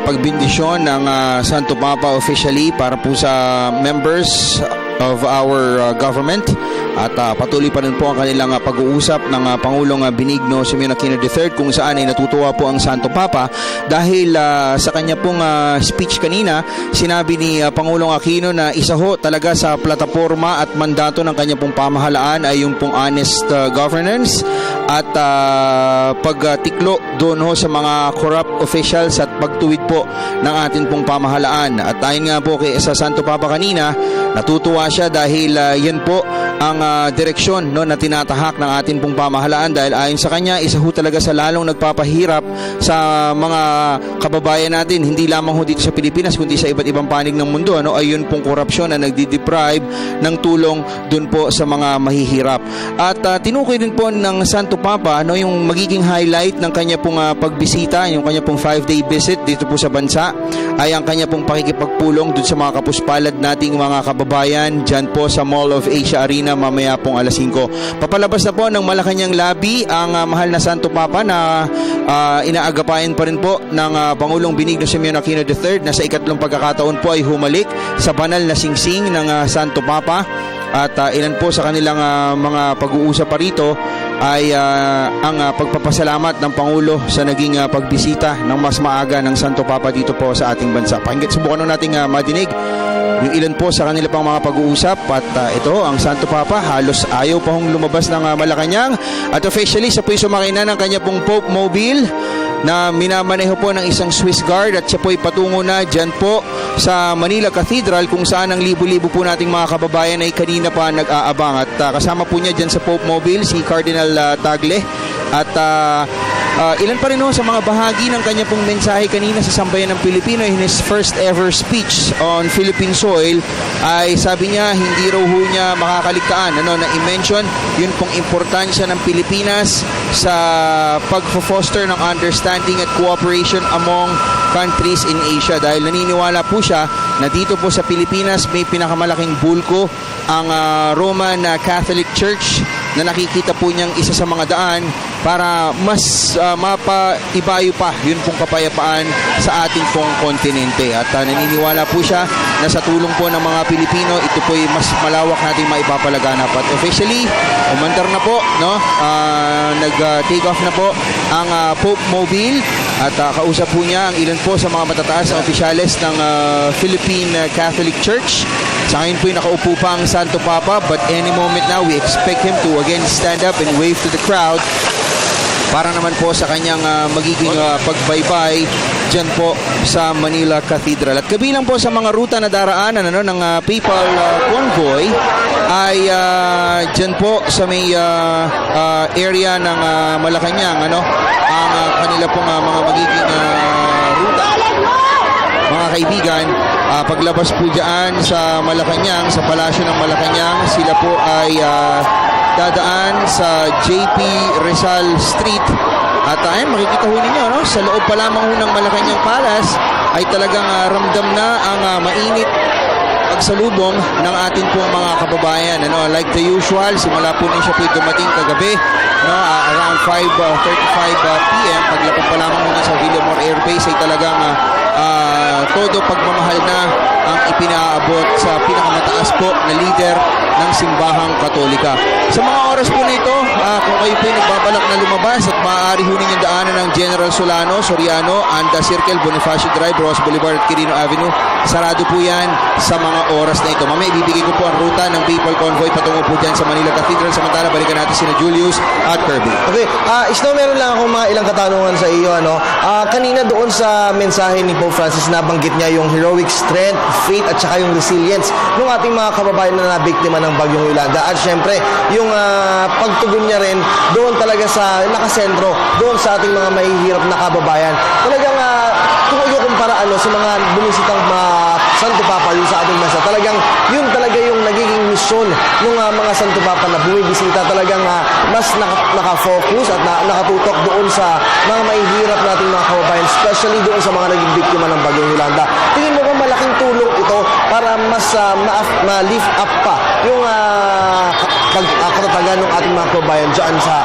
pagbindisyon ng Santo Papa officially para po sa members of our government at patuloy pa rin po ang kanilang pag-uusap ng Pangulong Benigno Simeon Aquino III, kung saan ay natutuwa po ang Santo Papa dahil sa kanya pong speech kanina, sinabi ni Pangulong Aquino na isa ho talaga sa plataforma at mandato ng kanya pong pamahalaan ay yung pong honest governance at pagtiklo doon ho sa mga corrupt officials at pagtuwid po ng ating pong pamahalaan. At ayon nga po sa Santo Papa kanina, natutuwa siya dahil yan po ang direksyon na tinatahak ng ating pong pamahalaan, dahil ayon sa kanya, isa ho talaga sa lalong nagpapahirap sa mga kababayan natin, hindi lamang ho dito sa Pilipinas kundi sa iba't ibang panig ng mundo, ayun pong korupsyon na nagdi-deprive ng tulong dun po sa mga mahihirap. At tinukoy din po ng Santo Papa yung magiging highlight ng kanya pong pagbisita, yung kanya pong 5-day visit dito po sa bansa, ay ang kanya pong pakikipagpulong dun sa mga kapuspalad nating mga kababayan dyan po sa Mall of Asia Arena mamaya pong alas 5. Papalabas na po ng Malacanang Lobby ang mahal na Santo Papa na inaagapain pa rin po ng Pangulong Benigno Simeon Aquino III na sa ikatlong pagkakataon po ay humalik sa banal na singsing ng Santo Papa. At ilan po sa kanilang mga pag-uusap pa rito ay ang pagpapasalamat ng Pangulo sa naging pagbisita ng mas maaga ng Santo Papa dito po sa ating bansa. Pakinggan, subukan nating madinig yung ilan po sa kanila pang mga pag-uusap. At ito, ang Santo Papa halos ayaw pa hong lumabas ng Malacanang. At officially, siya po'y sumakay na ng kanya pong Pope Mobile na minamaneho po ng isang Swiss Guard, at siya po'y patungo na dyan po sa Manila Cathedral, kung saan ang libo-libo po nating mga kababayan ay kanina pa nag-aabang. At kasama po niya dyan sa Pope Mobile si Cardinal Tagle. At ilan pa rin sa mga bahagi ng kanya pong mensahe kanina sa sambayan ng Pilipino in his first ever speech on Philippine soil, ay sabi niya hindi raw ho niya makakaligtaan na i-mention yun pong importansya ng Pilipinas sa pag-foster ng understanding at cooperation among countries in Asia, dahil naniniwala po siya na dito po sa Pilipinas may pinakamalaking bulko ang Roman Catholic Church na nakikita po niyang isa sa mga daan para mas mapaibayo pa yun pong kapayapaan sa ating pong kontinente. At naniniwala po siya na sa tulong po ng mga Pilipino, ito po'y mas malawak natin maipapalaganap. At officially, umandar na po, nag-take off na po ang Pope Mobile, at kausap po niya ang ilan po sa mga matataas na opisyales ng Philippine Catholic Church. Sa ngayon po'y nakaupo pa ang Santo Papa, but any moment now we expect him to again stand up and wave to the crowd para naman po sa kanyang magiging pagbaybay dyan po sa Manila Cathedral. At kabilang po sa mga ruta na daraanan ng papal convoy ay dyan po sa may area ng Malacanang, ang kanila pong mga magiging ruta. Mga kaibigan, paglabas po dyan sa Malacanang, sa palasyo ng Malacanang, sila po ay dadaan sa JP Rizal Street. At makikita ho ninyo, sa loob pa lamang ho ng Malacanang Palace ay talagang ramdam na ang mainit pagsalubong ng ating pong mga kababayan. Like the usual, simula po na siya po dumating kagabi, around 5:35 p.m. Paglapag pa lamang muna sa Villamor Air Base ay talagang todo pagmamahal na ang ipinaabot sa pinakamataas po na leader ng simbahang Katolika. Sa mga oras po nito, kung kayo po nagbabalak na lumabas at maaari ho ninyong daanan ng General Solano, Soriano, Anda Circle, Bonifacio Drive, Ross Boulevard at Quirino Avenue, sarado po yan sa mga oras na ito. Mamaya ibibigay ko po ang ruta ng papal convoy patungo po dyan sa Manila Cathedral. Samantala, balikan natin sina Julius at Kirby. Okay, Snow, meron lang akong mga ilang katanungan sa iyo. Kanina doon sa mensahe ni Pope Francis, nabanggit niya yung heroic strength, faith at saka yung resilience ng ating mga kababayan na nabiktima ng bagyong Yolanda. At syempre, yung pagtugon niya rin doon talaga sa nakasentro, doon sa ating mga mahihirap na kababayan. Talagang kung ikukumpara sa mga bumisitang Santo Papa yun sa ating bansa, talagang yun talaga yung nagiging misyon ng mga Santo Papa na bumibisita. Talagang mas nakafocus at nakatutok doon sa mga mahihirap nating mga kababayan, especially doon sa mga naging biktima ng bagyong Yolanda. Tingin mo ba malaking tulong ito para mas ma-lift up pa yung katatagan ng ating mga kababayan dyan sa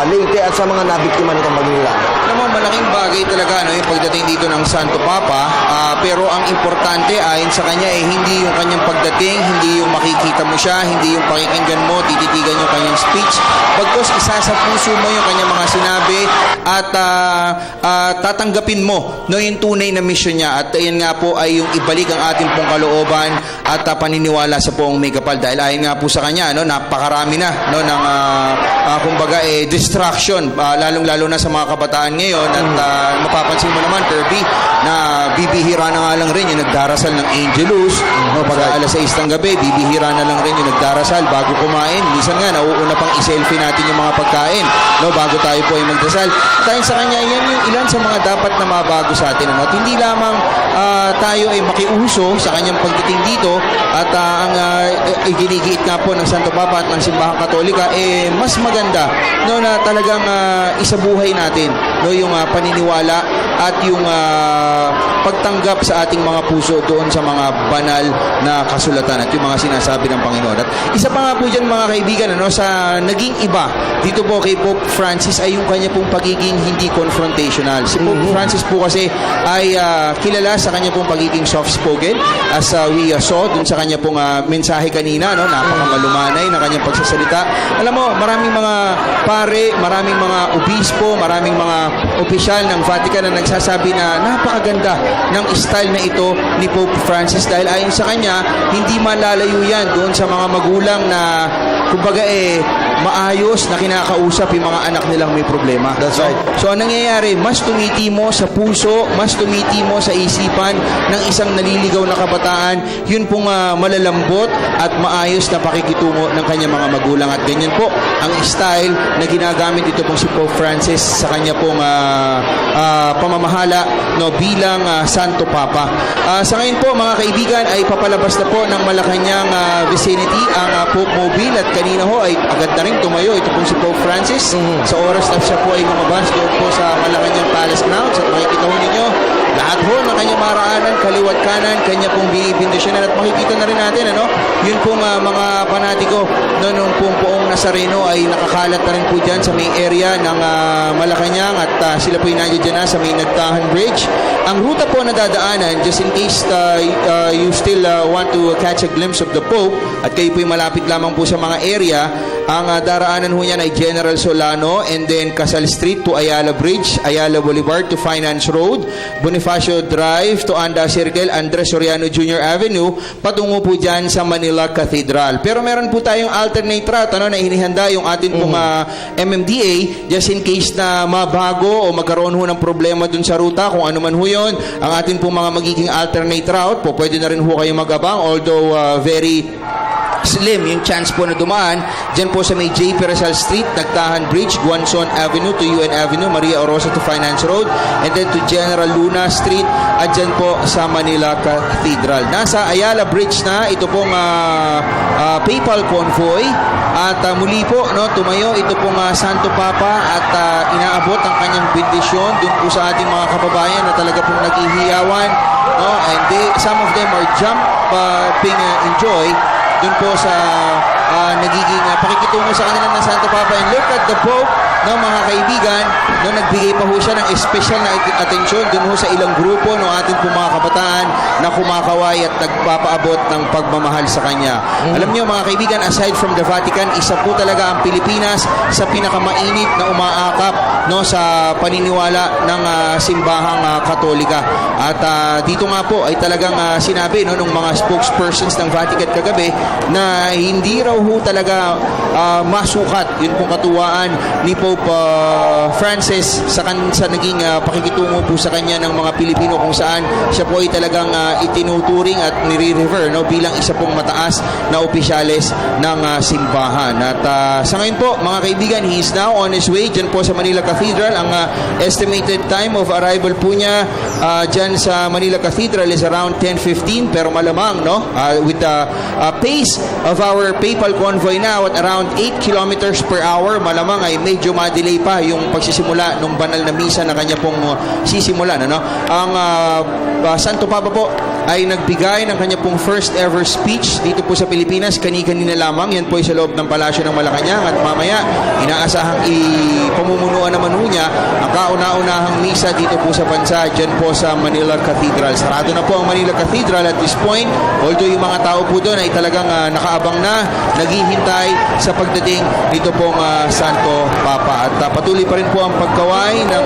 Leyte at sa mga nabiktima nitong Manila? Alam mo, malaking bagay talaga yung pagdating dito ng Santo Papa, pero ang importante ayon sa kanya hindi yung kanyang pagdating, hindi yung makikita mo siya, hindi yung pakikinggan mo, tititigan yung kanyang speech, bagkus isa sa puso mo yung kanyang mga sinabi at tatanggapin mo yung tunay na mission niya, at yan nga po ay yung ibalik ang ating pong kalooban at paniniwala sa poong may kapal, dahil ayon nga po sa kanya napakarami na ng kumbaga distraction, lalong-lalo na sa mga kabataan ngayon. At mapapansin mo naman, Kirby, na bibihira na nga lang rin yung nagdarasal ng Angelus pag alas 6 ng gabi, bibihira na lang rin yung nagdarasal bago kumain. Minsan nga nauuna pang i-selfie natin yung mga pagkain bago tayo po ay magdasal. Dahil sa kanya, yan yung ilan sa mga dapat na mabago sa atin. At hindi lamang tayo ay makiuso sa kanyang pagdating dito, at ang ginigiit nga po ng Santo Papa at ng Simbahang Katolika, mas maganda na talagang isabuhay natin yung paniniwala at yung pagtanggap sa ating mga puso doon sa mga banal na kasulatan at yung mga sinasabi ng Panginoon. At isa pa nga po dyan, mga kaibigan, sa naging iba dito po kay Pope Francis ay yung kanya pong pagiging hindi confrontational. Si Pope Francis po kasi ay kilala sa kanya pong pagiging soft-spoken, as we saw dun sa kanya pong mensahe kanina, napakamalumanay na kanyang pagsasalita. Alam mo, maraming mga pare, maraming mga obispo, maraming mga opisyal ng Vatican na nagsasabi na napakaganda ng style na ito ni Pope Francis, dahil ayon sa kanya, hindi malalayo yan doon sa mga magulang na kumbaga maayos na kinakausap yung mga anak nilang may problema. That's right. So ang nangyayari, mas tumitimo sa puso, mas tumitimo sa isipan ng isang naliligaw na kabataan, yun pong malalambot at maayos na pakikitungo ng kanyang mga magulang. At ganyan po ang style na ginagamit ito pong si Pope Francis sa kanya pong pamamahala bilang Santo Papa. Sa ngayon po, mga kaibigan, ay papalabas na po ng Malacanang vicinity ang Pope Mobile, at kanina ho ay agad na rin tumayo ito pong si Pope Francis. Sa oras na siya po ay lumabas doon po sa Malacanang Palace Grounds, at makikita ho ninyo lahat ho ng kanyang maraanan, kaliwat kanan, kanya pong binibindisyonan, at makikita na rin natin yun pong mga panatiko nung pong poong Nazareno ay nakakalat na rin po dyan sa may area ng Malacanang, at sila po yung nandiyan na sa may Nagtahan Bridge. Ang ruta po na dadaanan, just in case you still want to catch a glimpse of the Pope at kayo po yung malapit lamang po sa mga area, ang daraanan ho niyan ay General Solano, and then Casal Street to Ayala Bridge, Ayala Boulevard to Finance Road, Bonifacio Drive to Anda Circle, Andres Soriano Jr. Avenue, patungo po dyan sa Manila Cathedral. Pero meron po tayong alternate route na inihanda yung atin pong MMDA, just in case na mabago o magkaroon ho ng problema dun sa ruta, kung ano man ho yun, ang atin pong mga magiging alternate route po, pwede na rin ho kayo mag-abang, although very slim yung chance po na dumaan dyan po sa may J.P. Rizal Street, Nagtahan Bridge, Guanzon Avenue to UN Avenue, Maria Orosa to Finance Road, and then to General Luna Street at dyan po sa Manila Cathedral. Nasa Ayala Bridge na ito pong Papal Convoy, at muli po tumayo ito pong Santo Papa, at inaabot ang kanyang bendisyon dun po sa ating mga kababayan na talaga pong naghihiyawan, and some of them are jumping enjoy dun po sa nagiging pakikitungo sa kanila ng Santo Papa. And look at the Pope, mga kaibigan, nagbigay pa ho siya ng espesyal na atensyon dun ho sa ilang grupo ng ating po mga kabataan na kumakaway at nagpapaabot ng pagmamahal sa kanya. Alam niyo, mga kaibigan, aside from the Vatican, isa po talaga ang Pilipinas sa pinakamainit na umaakap sa paniniwala ng Simbahang Katolika. At dito nga po ay talagang sinabi ng mga spokespersons ng Vatican kagabi na hindi raw ho talaga masukat yun pong katuwaan ni Pope Francis sa naging pakikitungo po sa kanya ng mga Pilipino, kung saan siya po ay talagang itinuturing at nire-refer bilang isa pong mataas na opisyales ng simbahan. At sa ngayon po, mga kaibigan, he is now on his way dyan po sa Manila Cathedral. Ang estimated time of arrival po niya dyan sa Manila Cathedral is around 10:15, pero malamang with the pace of our Papal papal convoy now at around 8 kilometers per hour. Malamang ay medyo ma-delay pa yung pagsisimula ng banal na misa na kanya pong sisimulan. Ano? Ang Santo Papa po ay nagbigay ng kanya pong first ever speech dito po sa Pilipinas kani-kanina lamang. Yan po ay sa loob ng Palasyo ng Malacanang at mamaya inaasahang ipamumunuan naman ho niya ang kauna-unahang misa dito po sa bansa dyan po sa Manila Cathedral. Sarado na po ang Manila Cathedral at this point, although yung mga tao po doon ay talagang nakaabang na, naghihintay sa pagdating dito pong Santo Papa. At patuloy pa rin po ang pagkaway ng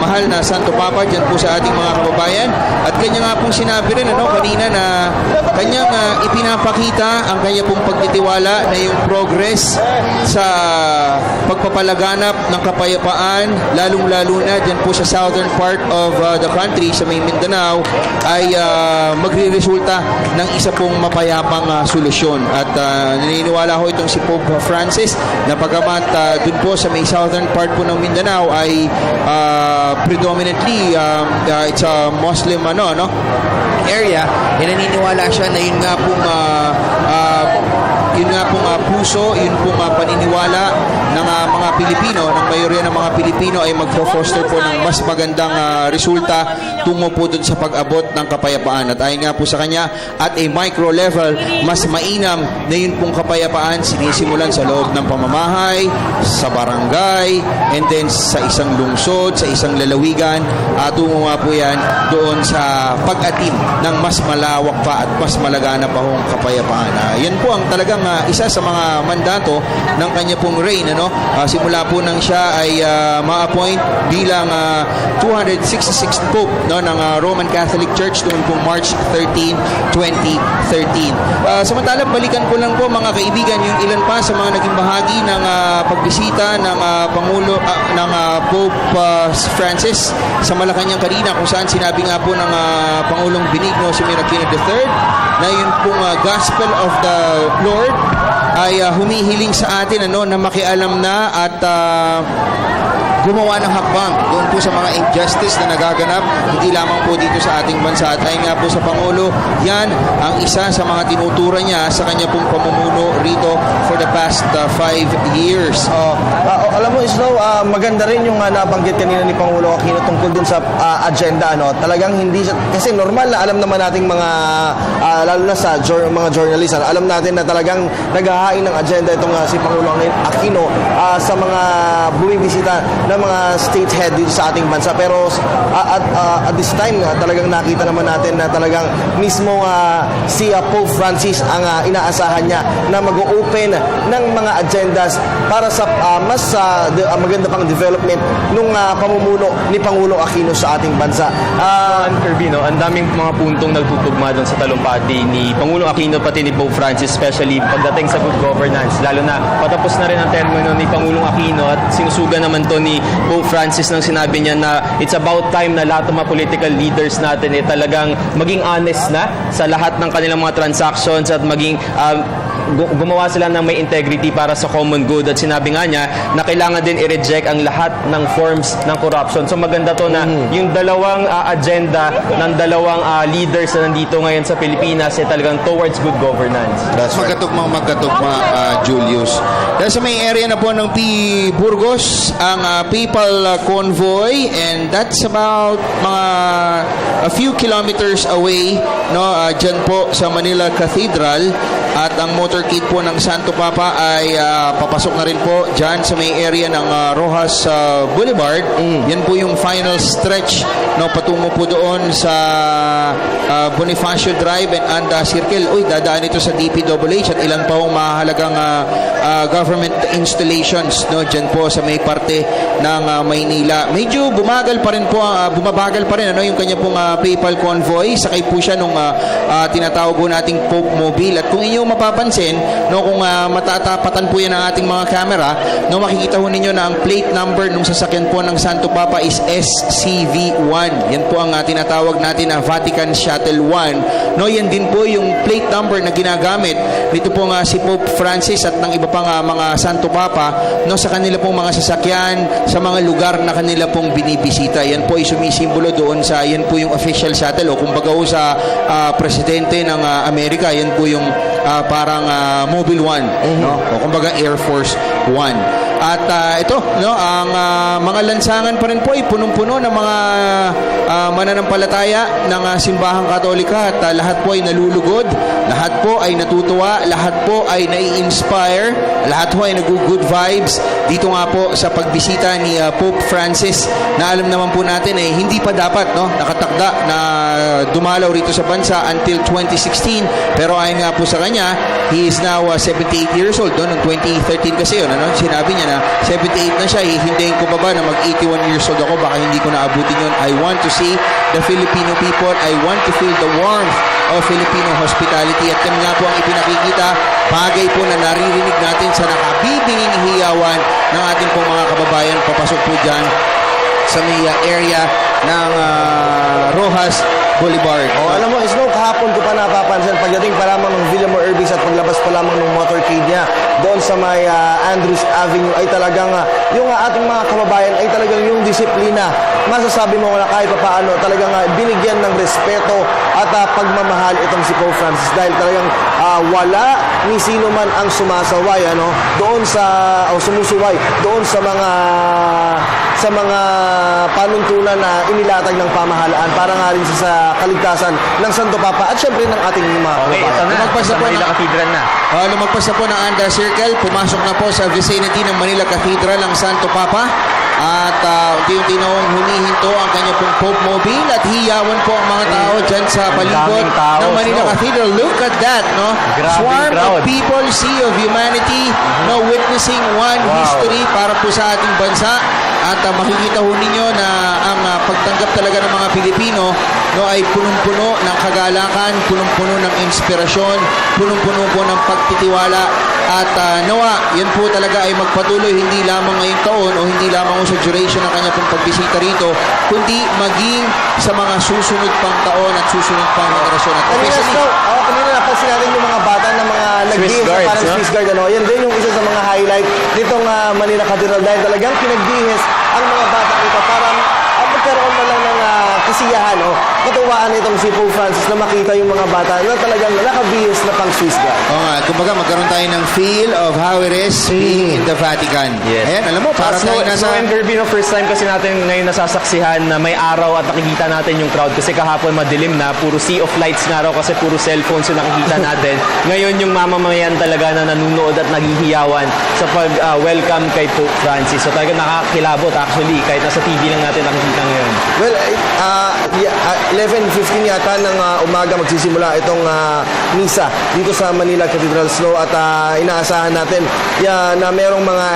mahal na Santo Papa dyan po sa ating mga kababayan. At kanya nga pong sinabi rin kanina na kanyang ipinapakita ang kanya pong pagtitiwala na yung progress sa pagpapalaganap ng kapayapaan, lalong-lalo na dyan po sa southern part of the country, sa may Mindanao, ay magre-resulta ng isa pong mapayapang solusyon. At naniniwala ho itong si Pope Francis na pagamat dun po sa may southern part po ng Mindanao ay predominantly it's a Muslim area, naniniwala siya na yun nga pong puso, yun pong paniniwala ng mga Pilipino, ng mayorya ng mga Pilipino ay magpo-foster po ng mas magandang resulta tungo po dun sa pag-abot ng kapayapaan. At ayon nga po sa kanya, at a micro level, mas mainam na yun pong kapayapaan sinisimulan sa loob ng pamamahay, sa barangay, and then sa isang lungsod, sa isang lalawigan, tungo nga po yan doon sa pag-atim ng mas malawak pa at mas malagana pa hong kapayapaan. Yan po ang talagang isa sa mga mandato ng kanya pong reign. Simula po nang siya ay ma-appoint bilang 266th Pope ng Roman Catholic Church noong pong March 13, 2013. Samantalang balikan ko lang po mga kaibigan yung ilan pa sa mga naging bahagi ng pagbisita ng Pangulo ng Pope Francis sa Malacanang kanina, kung saan sinabi nga po ng Pangulong Benigno Simeon Aquino III na yun pong Gospel of the Lord ay humihiling sa atin na makialam na at gumawa ng hakbang doon po sa mga injustice na nagaganap hindi lamang po dito sa ating bansa. At ayun nga po sa Pangulo, yan ang isa sa mga tinuturo niya sa kanya pong pamumuno rito for the past 5 years. Alam mo, Isno, maganda rin yung nabanggit kanina ni Pangulo Aquino tungkol dun sa agenda. Talagang hindi kasi normal na alam naman nating mga lalo na sa mga journalist, alam natin na talagang naghahain ng agenda itong si Pangulo Aquino sa mga bumibisita ng mga state head dito sa ating bansa. Pero at this time, talagang nakita naman natin na talagang mismo si Pope Francis ang inaasahan niya na mag-open ng mga agendas para sa mas maganda pang development nung pamumuno ni Pangulo Aquino sa ating bansa. Urbino, ang daming mga puntong nagtutugma doon sa talumpati ni Pangulong Aquino pati ni Pope Francis, especially pagdating sa good governance. Lalo na patapos na rin ang termino ni Pangulong Aquino at sinusuga naman to ni Pope Francis nang sinabi niya na it's about time na lahat ng mga political leaders natin talagang maging honest na sa lahat ng kanilang mga transactions at maging gumawa sila ng may integrity para sa common good. At sinabi nga niya na kailangan din i-reject ang lahat ng forms ng corruption. So maganda to na yung dalawang agenda ng dalawang leaders na nandito ngayon sa Pilipinas ay talagang towards good governance. That's right. Magkatugma, Julius. Dahil sa may area na po ng Burgos, ang Papal Convoy, and that's about a few kilometers away dyan po sa Manila Cathedral. At ang motorcade po ng Santo Papa ay papasok na rin po dyan sa may area ng Rojas Boulevard. Yan po yung final stretch patungo po doon sa Bonifacio Drive and Anda Circle. Dadaan ito sa DPWH at ilan pa hong mahalagang government installations dyan po sa may parte ng Maynila. Medyo bumabagal pa rin yung kanya pong Papal Convoy. Sakay po siya nung tinatawag po nating Pope Mobile. At kung inyo mapapansin, kung matatapatan po yan ng ating mga camera, makikita ho ninyo na ang plate number ng sasakyan po ng Santo Papa is SCV1. Yan po ang tinatawag natin na Vatican Shuttle 1. Yan din po yung plate number na ginagamit nito po si Pope Francis at ng iba pang mga Santo Papa sa kanila pong mga sasakyan sa mga lugar na kanila pong binibisita. Yan po ay sumisimbolo doon sa, yan po yung official shuttle, o kumbaga sa presidente ng Amerika, yan po yung parang Mobile One, no? O kumbaga Air Force One. At ito, no, ang mga lansangan pa rin po ay punong-puno ng mga mananampalataya ng simbahang Katolika at lahat po ay nalulugod, lahat po ay natutuwa, lahat po ay nai-inspire, lahat po ay nag-good vibes dito nga po sa pagbisita ni Pope Francis na alam naman po natin ay hindi pa dapat, no, nakatakda na dumalaw rito sa bansa until 2016, pero ayon nga po sa kanya, he is now 78 years old, no? Noong 2013 kasi yun, ano? Sinabi niya na 78 na siya, hihintayin ko pa ba na mag-81 years old ako, baka hindi ko naabutin yun. I want to see the Filipino people, I want to feel the warmth of Filipino hospitality, at yan nga po ang ipinakikita, bagay po na naririnig natin sa nakabibinging hiyawan ng ating pong mga kababayan papasok po dyan sa may area ng Rojas Boulevard. Alam mo, Snow, kahapon ko pa napapansin, pagdating pa lamang ng Villamor Urbis at paglabas pa lamang ng motorcade niya doon sa may Andrews Avenue, ay talagang yung ating mga kababayan ay talagang yung disiplina. Masasabi mo na kahit pa paano, talagang binigyan ng respeto at pagmamahal itong si Pope Francis dahil talagang wala ni sino man ang sumasaway, ano, doon sa, o sumusuway doon sa mga panuntunan na inilatag ng pamahalaan para nga rin sa kaligtasan ng Santo Papa at syempre ng ating mga Okay, ito kababayan. na. Lumagpas na Sa po Manila na- Cathedral na. Lumagpas na po ng Anda Circle, pumasok na po sa vicinity ng Manila Cathedral ang Santo Papa at unti-unti na humihinto ang kanya pong Pope Mobile at hiyawan po ang mga tao dyan sa Ang palibot daming tao, ng Manila Snow. Cathedral. Look at that, no? Grabing Swarm crowd. of people, sea of humanity, no, witnessing one Wow. history para po sa ating bansa. At makikita ho ninyo na ang pagtanggap talaga ng mga Pilipino, no, ay punong-puno ng kagalakan, punong-puno ng inspirasyon, punong-puno po ng pagtitiwala. At nawa, yan po talaga ay magpatuloy hindi lamang ngayong taon o hindi lamang sa duration ng kanya pong pagbisita rito, kundi maging sa mga susunod pang taon at susunod pang henerasyon. At Kanina, officially, Snow, kanina napansin natin yung mga bata na mga nagbihis na Guards, parang no? Swiss Guard, ano? Yan din yung isa sa mga highlight nitong Manila Cathedral dahil talagang pinagbihis ang mga bata ito para magkaroon na lang ng kasiyahan o katuwaan nitong si Pope Francis na makita yung mga bata na talagang nakabihis na pang Swiss Guard. oo nga, kumbaga magkaroon tayo ng feel of how it is being in the Vatican. Yes. Ayan, alam mo, para tayo nasa... Snow and Derby, no, first time kasi natin ngayon nasasaksihan na may araw at nakikita natin yung crowd kasi kahapon madilim na, puro sea of lights nga raw kasi puro cellphones yung nakikita natin. Ngayon yung mamamayan talaga na nanunood at naghihiyawan sa pag-welcome kay Pope Francis. So talaga nakakilabot actually kahit nasa TV lang natin nakikita ngayon. Well, 11:15 yata ng umaga magsisimula itong misa dito sa Manila Cathedral, Snow, at inaasahan natin na merong mga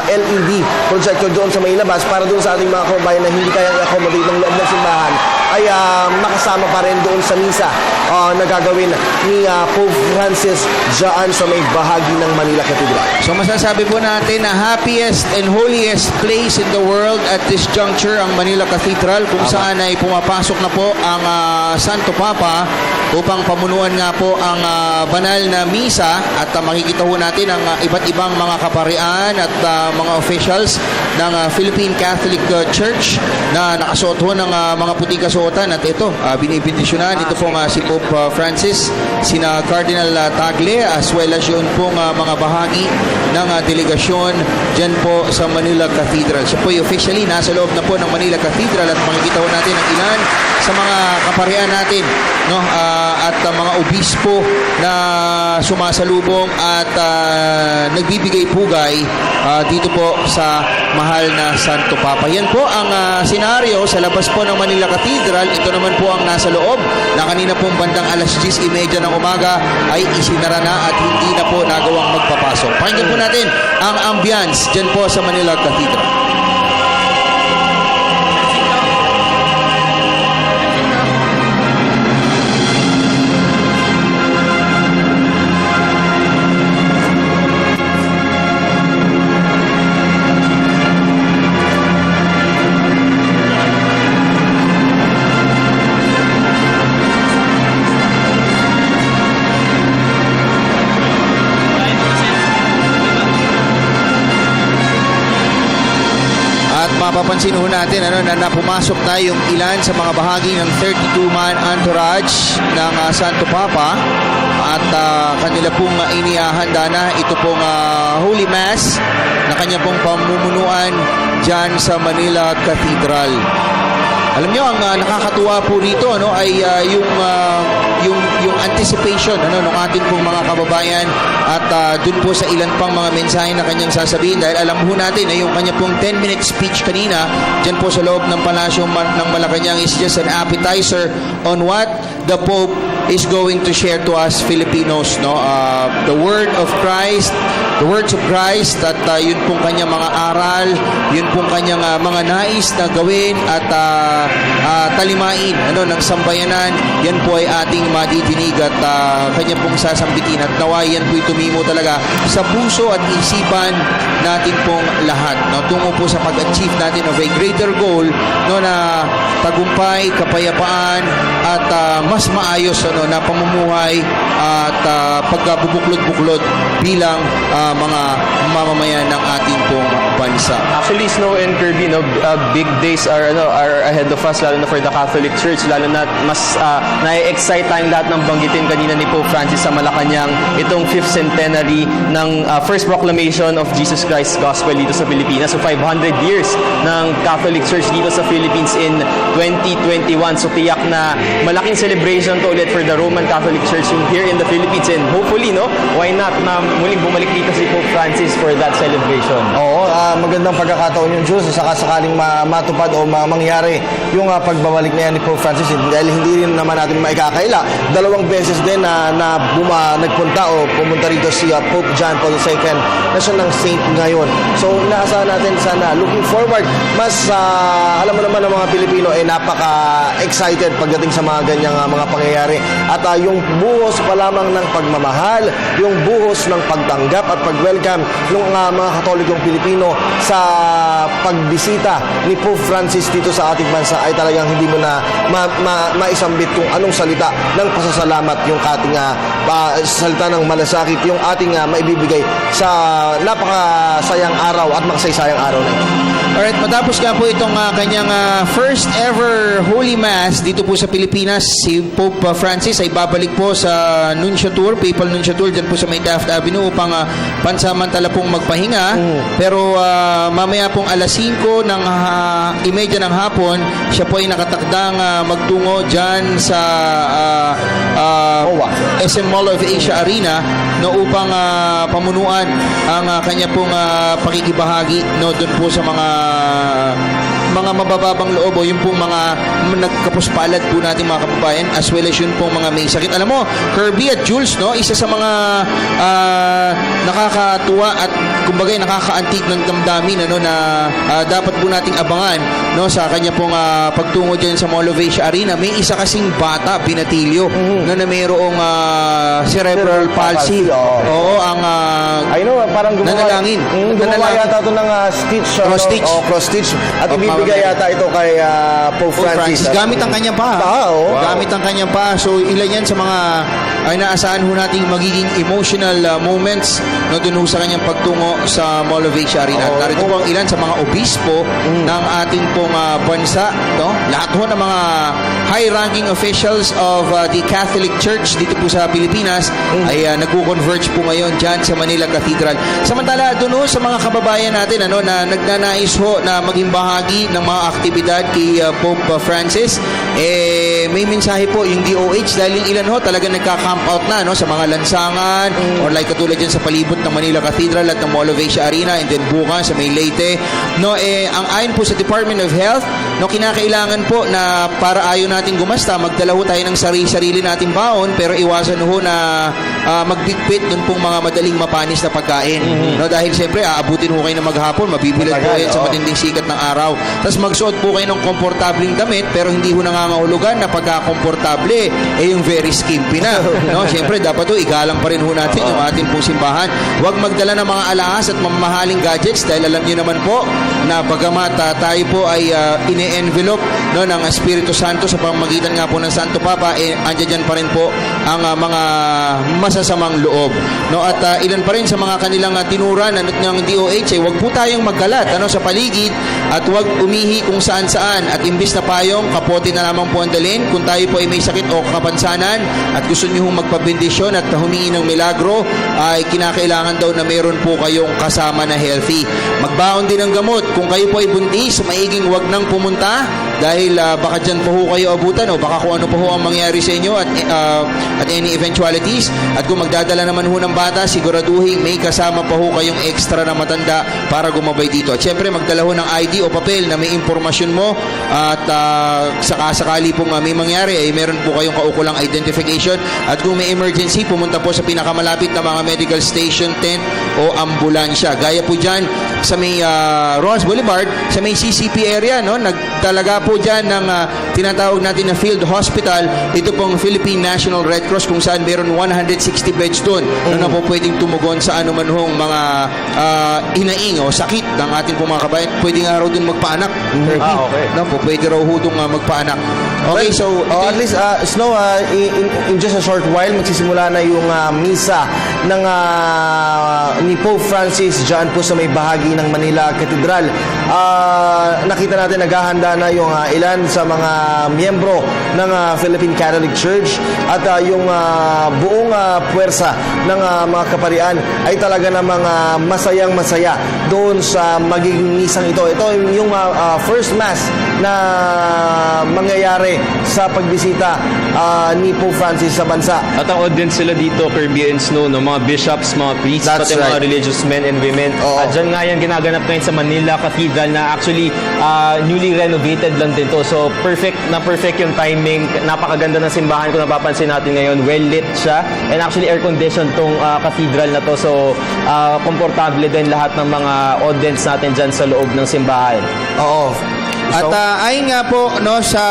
LED projector doon sa may labas para doon sa ating mga kababayan na hindi kayang i-accommodate ng loob ng simbahan ay makasama pa rin doon sa misa na gagawin ni Pope Francis dyan sa may bahagi ng Manila Cathedral. So masasabi po natin na happiest and holiest place in the world at this juncture ang Manila Cathedral kung saan ay pumapasok na po ang Santo Papa upang pamunuan nga po ang banal na misa at makikita po natin ang iba't ibang mga kaparian at mga officials ng Philippine Catholic Church na nakasuot ho ng mga puting kasuotan at ito, binibindisyonan ito pong si Pope Francis, sina Cardinal Tagle as well as yun pong mga bahagi ng delegasyon dyan po sa Manila Cathedral. So po officially nasa loob na po ng Manila Cathedral at makikita ho natin ang ilan sa mga kaparian natin, no, at mga obispo na sumasalubong at nagbibigay pugay dito po sa mahal na Santo Papa. Yan po ang senaryo sa labas po ng Manila Cathedral. Ito naman po ang nasa loob na kanina pong bandang alas 10:30 ng umaga ay isinara na at hindi na po nagawang magpapasok. Pakinggan po natin ang ambience dyan po sa Manila Cathedral. napapansin ho natin na pumasok na yung ilan sa mga bahagi ng 32-man entourage ng Santo Papa at kanila pong inihahanda na ito pong Holy Mass na kanya pong pamumunuan dyan sa Manila Cathedral. Alam nyo, ang nakakatuwa po rito ay yung anticipation ng ating pong mga kababayan at dun po sa ilan pang mga mensahe na kanyang sasabihin dahil alam po natin na yung kanya pong 10-minute speech kanina dyan po sa loob ng Palasyo ng Malacanang is just an appetizer on what the Pope is going to share to us Filipinos, the word of Christ, the words of Christ at yun pong kanyang mga aral, yun pong kanyang mga nais na gawin at talimain ng sambayanan, yan po ay ating madidinig at kanya pong sasambitin at nawa yan po tumimo talaga sa puso at isipan natin pong lahat tungo po sa pag-achieve natin of a greater goal na tagumpay, kapayapaan at mas maayos na pamumuhay at pagkabubuklod-buklod bilang mga mamamayan ng ating pong bansa. Actually, Snow and Kirby, big days are ahead of us, lalo na for the Catholic Church, lalo na mas na-excite tayong lahat ng banggitin kanina ni Pope Francis sa Malacanang, itong 5th centenary ng first proclamation of Jesus Christ's Gospel dito sa Pilipinas. So 500 years ng Catholic Church dito sa Philippines in 2021. So tiyak na malaking celebration to ulit for the Roman Catholic Church here in the Philippines, and hopefully, why not na muling bumalik dito si Pope Francis for that celebration. Oo, magandang pagkakataon yung Jules sa sakaling matupad o mangyari yung pagbabalik na yan ni Pope Francis dahil hindi rin naman natin maikakaila. 2 beses din na nagpunta o pumunta rito si Pope John Paul II na siya ng saint ngayon. So inaasahan natin sana, looking forward, mas alam mo naman ng mga Pilipino napaka-excited pagdating sa mga ganyang mga pangyayari at yung buhos pa lamang ng pagmamahal, yung buhos ng pagtanggap at pag-welcome ng mga Katolikong Pilipino sa pagbisita ni Pope Francis dito sa ating bansa ay talagang hindi mo na maisambit kung anong salita ng pasasalamat yung ating salita ng malasakit yung ating maibibigay sa napakasayang araw at makasaysayang araw na ito. Alright, matapos nga po itong kanyang first ever Holy Mass dito po sa Pilipinas, si Pope Francis ay babalik po sa Nunciature, Papal Nunciature dyan po sa May Taft Avenue upang pansamantala pong magpahinga. Pero mamaya pong alas 5 ng imedya ng hapon, siya po ay nakatakdang magtungo dyan sa SM Mall of Asia Arena upang pamunuan ang kanya pong pakikibahagi doon po sa mga mabababang loob o yung pong mga nagkapuspalad po natin mga kababayan as well as yun pong mga may sakit. Alam mo, Kirby at Jules, isa sa mga nakakatuwa at kumbaga nakakaantig ng damdamin na dapat po nating abangan sa kanya pong pagtungo dyan sa Mall of Asia Arena. May isa kasing bata, binatilyo, na mayroong cerebral palsy. Oo, ang I know, parang gumawa yata ito ng cross-stitch at ibibigay yata ito kay Pope Francis. Gamit ang kanyang paa. Gamit ang kanyang paa. So ilan yan sa mga ay naasahan ho nating magiging emotional moments doon sa kanyang pagtungo sa Mall of Asia Arena. Narito po ang ilan sa mga obispo ng ating pong bansa. Lahat ho ng mga high-ranking officials of the Catholic Church dito po sa Pilipinas ay nagko-converge po ngayon dyan sa Manila Cathedral. Samantala, doon sa mga kababayan natin na nagnanais ho na maging bahagi ng mga aktibidad kay Pope Francis, may mensahe po yung DOH dahil yung ilan ho talaga nagka-camp out na sa mga lansangan or like katulad dyan sa palibot ng Manila Cathedral at ng Mall of Asia Arena and then bukas sa May Leyte. Ang ayon po sa Department of Health, kinakailangan po na para ayaw natin gumasta, magdala ho tayo ng sarili nating baon pero iwasan ho na magbitbit dun pong mga madaling mapanis na pagkain. Dahil siyempre, aabutin ho kayo na maghapon, mabibilad po yan sa matinding sikat ng araw. Tapos magsuot po kayo ng komportabling damit pero hindi ho nangangahulugan na pagka-komportable yung very skimpy na. Siyempre, dapat igalang pa rin ho natin yung ating pong simbahan. Huwag magdala ng mga alahas at mamahaling gadgets dahil alam niyo naman po na bagamat tayo po ay ine-envelope ng Espiritu Santo sa pamamagitan nga po ng Santo Papa, andyan pa rin po ang mga masasamang loob. At ilan pa rin sa mga kanilang tinuran ng DOH ay huwag po tayong magkalat sa paligid at huwag umihi kung saan-saan at imbis na payong, kapote na lamang po ang dalhin. Kung tayo po ay may sakit o kapansanan at gusto niyo magbabendisyon at humingi ng milagro, ay kinakailangan daw na meron po kayong kasama na healthy. Magbaon din ng gamot. Kung kayo po ay buntis, maiging wag nang pumunta dahil baka dyan po ho kayo abutan o baka kung ano po ho ang mangyari sa inyo at any eventualities. At kung magdadala naman ho ng bata, siguraduhin may kasama pa ho kayong extra na matanda para gumabay dito. At syempre, magdala ho ng ID o papel na may impormasyon mo at sakasakali pong may mangyari ay meron po kayong kaukulang identification. At kung may emergency, pumunta po sa pinakamalapit na mga medical station, tent o ambulansya. Gaya po dyan sa may Ross Boulevard, sa may CCP area, no? Nagtalaga po dyan ng tinatawag natin na field hospital. Ito pong Philippine National Red Cross kung saan meron 160 beds doon na po pwedeng tumugon sa anuman hong mga inaing o sakit ng ating pong mga kabayan. Pwede nga raw doon magpaanak. Okay. No, po, pwede raw ho doon magpaanak. Okay, so at least Snow, in just a short while magsisimula na yung misa ng ni Pope Francis diyan po sa may bahagi ng Manila Cathedral. Nakita natin naghahanda na yung ilan sa mga miyembro ng Philippine Catholic Church at yung buong puwersa ng mga kaparian ay talaga namang masayang-masaya doon sa magiging misang ito. Ito yung first mass na mangyayari sa pagbisita ni Pope Francis sa bansa. At ang audience sila dito, Kirby and Snow, no? Mga bishops, mga priests, That's pati right. mga religious men and women. Oo. At dyan nga yan ginaganap ngayon sa Manila Cathedral na actually newly renovated lang din to. So perfect yung timing. Napakaganda ng simbahan kung napapansin natin ngayon. Well lit siya. And actually air-conditioned tong cathedral na to. So komportable din lahat ng mga audience natin dyan sa loob ng simbahan. Oo. At ayon nga po no sa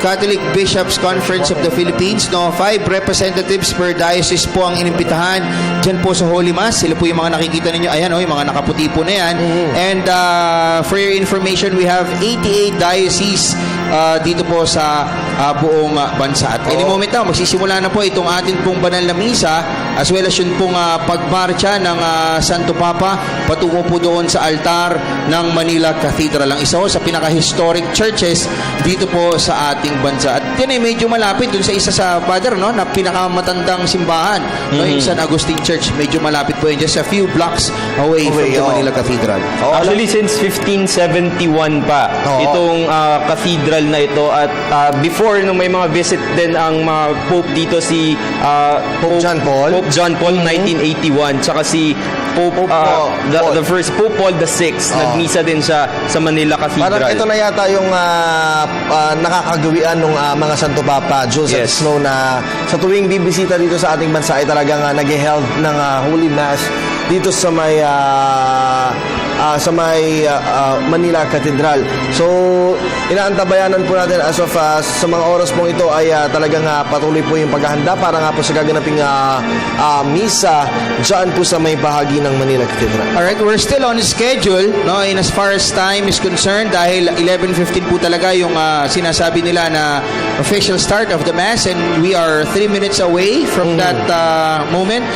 Catholic Bishops Conference of the Philippines, no, 5 representatives per diocese po ang inimbitahan diyan po sa Holy Mass. Sila po yung mga nakikita ninyo. Ayan, yung mga nakaputi po na yan. And for your information, we have 88 dioceses dito po sa buong bansa. At any moment na, magsisimula na po itong atin pong banal na misa as well as yun pong pagmarcha ng Santo Papa patungo po doon sa altar ng Manila Cathedral. Ang isa sa pinaka-historic churches dito po sa ating bansa. At yan ay medyo malapit dun sa isa sa father, no, na pinakamatandang simbahan, no, yung San Agustin Church. Medyo malapit po yun, just a few blocks away from the Manila Cathedral. Actually, since 1571 pa, itong cathedral na ito. At before, nung may mga visit din ang mga Pope dito, si Pope John Paul. Pope John Paul, 1981. Tsaka si Pope, the first Pope Paul VI, nagmisa din siya sa Manila Cathedral. Parang ito na yata yung nakakagawian ng mga Santo Papa Jules at Yes. Snow na sa tuwing bibisita dito sa ating bansa ay talagang nag-held ng Holy Mass dito sa may Manila Cathedral. So, inaantabayanan po natin as of sa mga oras pong ito ay talagang patuloy po yung paghahanda para nga po sa gaganaping misa dyan po sa may bahagi ng Manila Cathedral. Alright, we're still on schedule, no, in as far as time is concerned dahil 11:15 po talaga yung sinasabi nila na official start of the Mass and we are 3 minutes away from that moment.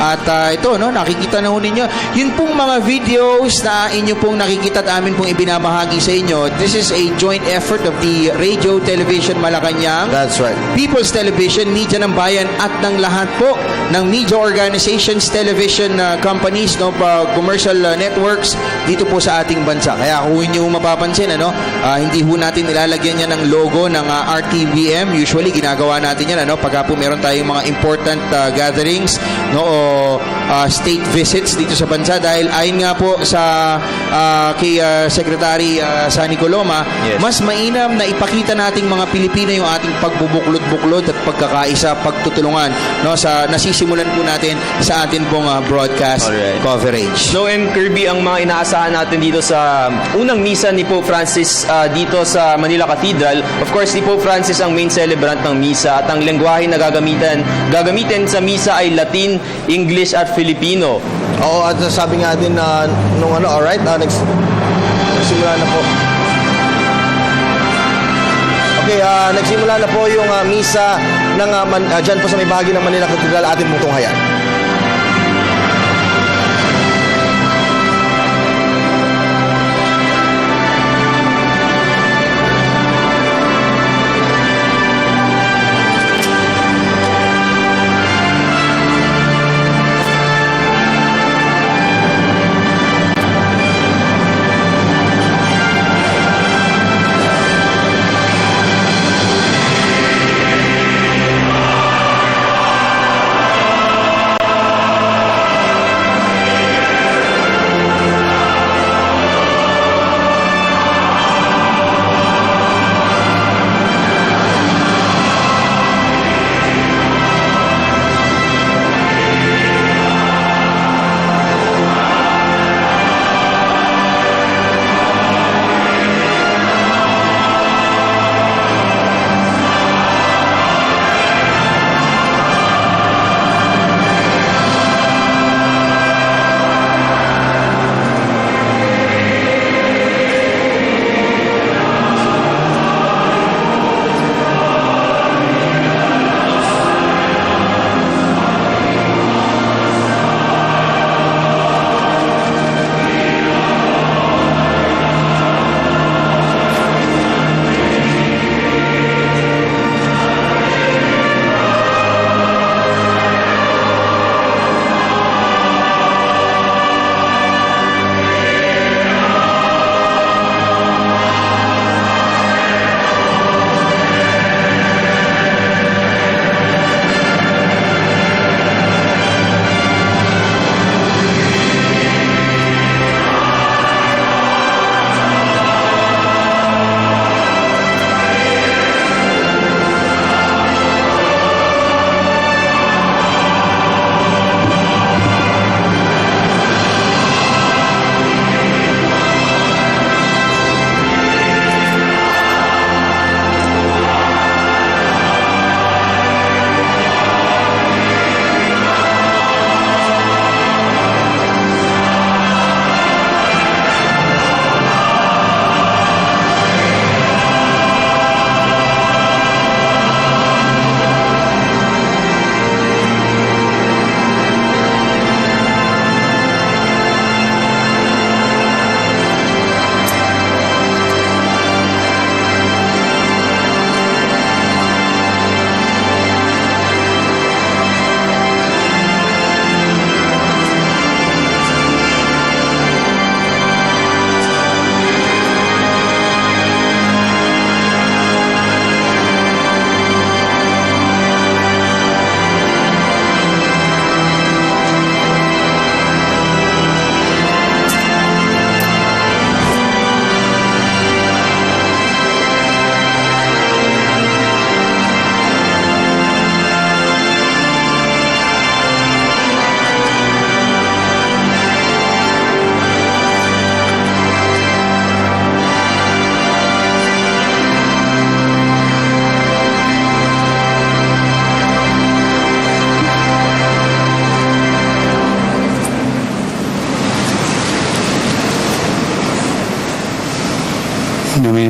At ito, no, nakikita na ho ninyo. Yun pong mga videos na inyo pong nakikita at amin pong ibinabahagi sa inyo, this is a joint effort of the Radio Television Malacanang, That's right. People's Television, Media ng Bayan at ng lahat po ng media organizations, television companies, no, commercial networks dito po sa ating bansa. Kaya kung inyo mapapansin, hindi ho natin nilalagyan yan ng logo ng RTVM. Usually ginagawa natin yan pagka po meron tayong mga important gatherings, no, o state visits dito sa bansa dahil ayon nga po sa kay Secretary Sani Coloma, Yes. mas mainam na ipakita nating mga Pilipino yung ating pagbubuklod-buklod at pagkakaisa, pagtutulungan, no, sa nasisimulan po natin sa atin pong broadcast Alright. coverage. Snow and Kirby, ang mga inaasahan natin dito sa unang misa ni Pope Francis dito sa Manila Cathedral. Of course, si Pope Francis ang main celebrant ng misa at ang lengguwahe na gagamitin sa misa ay Latin, English at Filipino. Oo, at sabi nga din nung alright, nagsimula na po. Okay, nagsimula na po yung misa ng dyan po sa may bahagi ng Manila Cathedral atin mong tunghayan.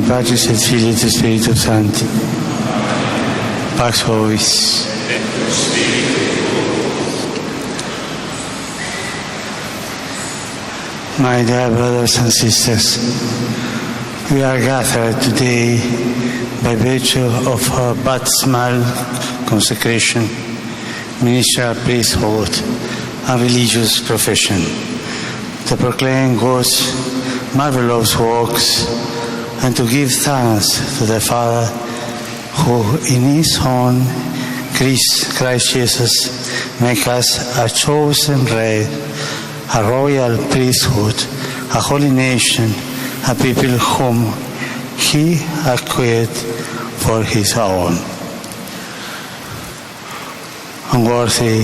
Patris et Filii et Spiritus Sancti. Pax Vobis. My dear brothers and sisters, we are gathered today by virtue of our baptismal consecration, ministerial priesthood, and religious profession, to proclaim God's marvelous works and to give thanks to the Father who in His Son, Christ Jesus, make us a chosen race, a royal priesthood, a holy nation, a people whom He acquired for His own. Unworthy,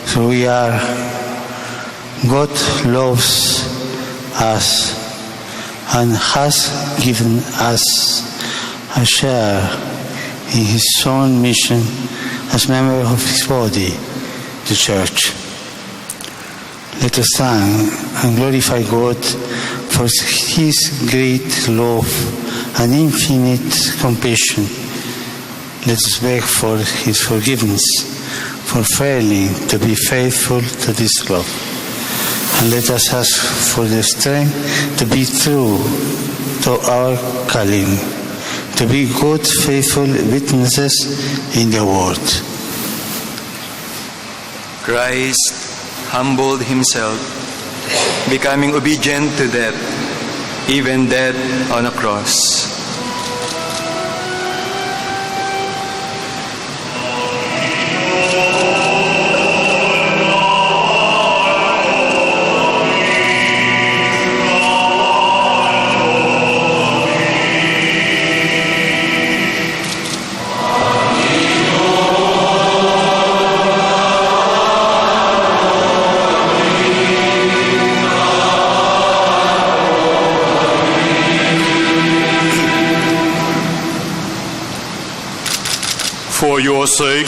so we are, God loves us and has given us a share in His own mission as member of His body, the Church. Let us thank and glorify God for His great love and infinite compassion. Let us beg for His forgiveness for failing to be faithful to this love. And let us ask for the strength to be true to our calling, to be good, faithful witnesses in the world. Christ humbled Himself, becoming obedient to death, even death on a cross. For your sake,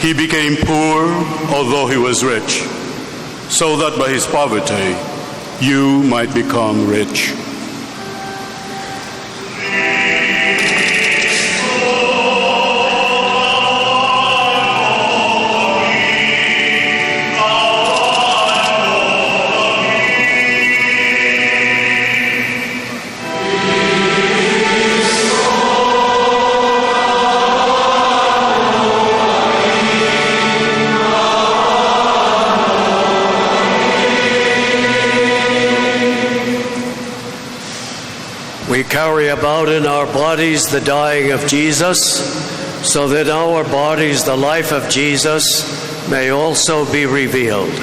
He became poor, although He was rich, so that by His poverty you might become rich. We carry about in our bodies the dying of Jesus, so that our bodies, the life of Jesus, may also be revealed.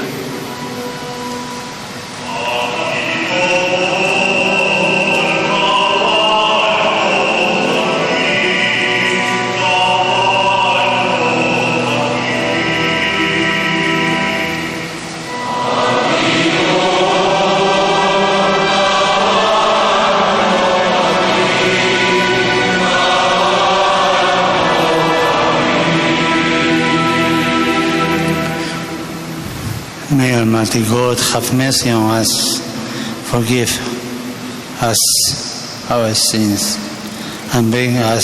May Almighty God have mercy on us, forgive us our sins, and bring us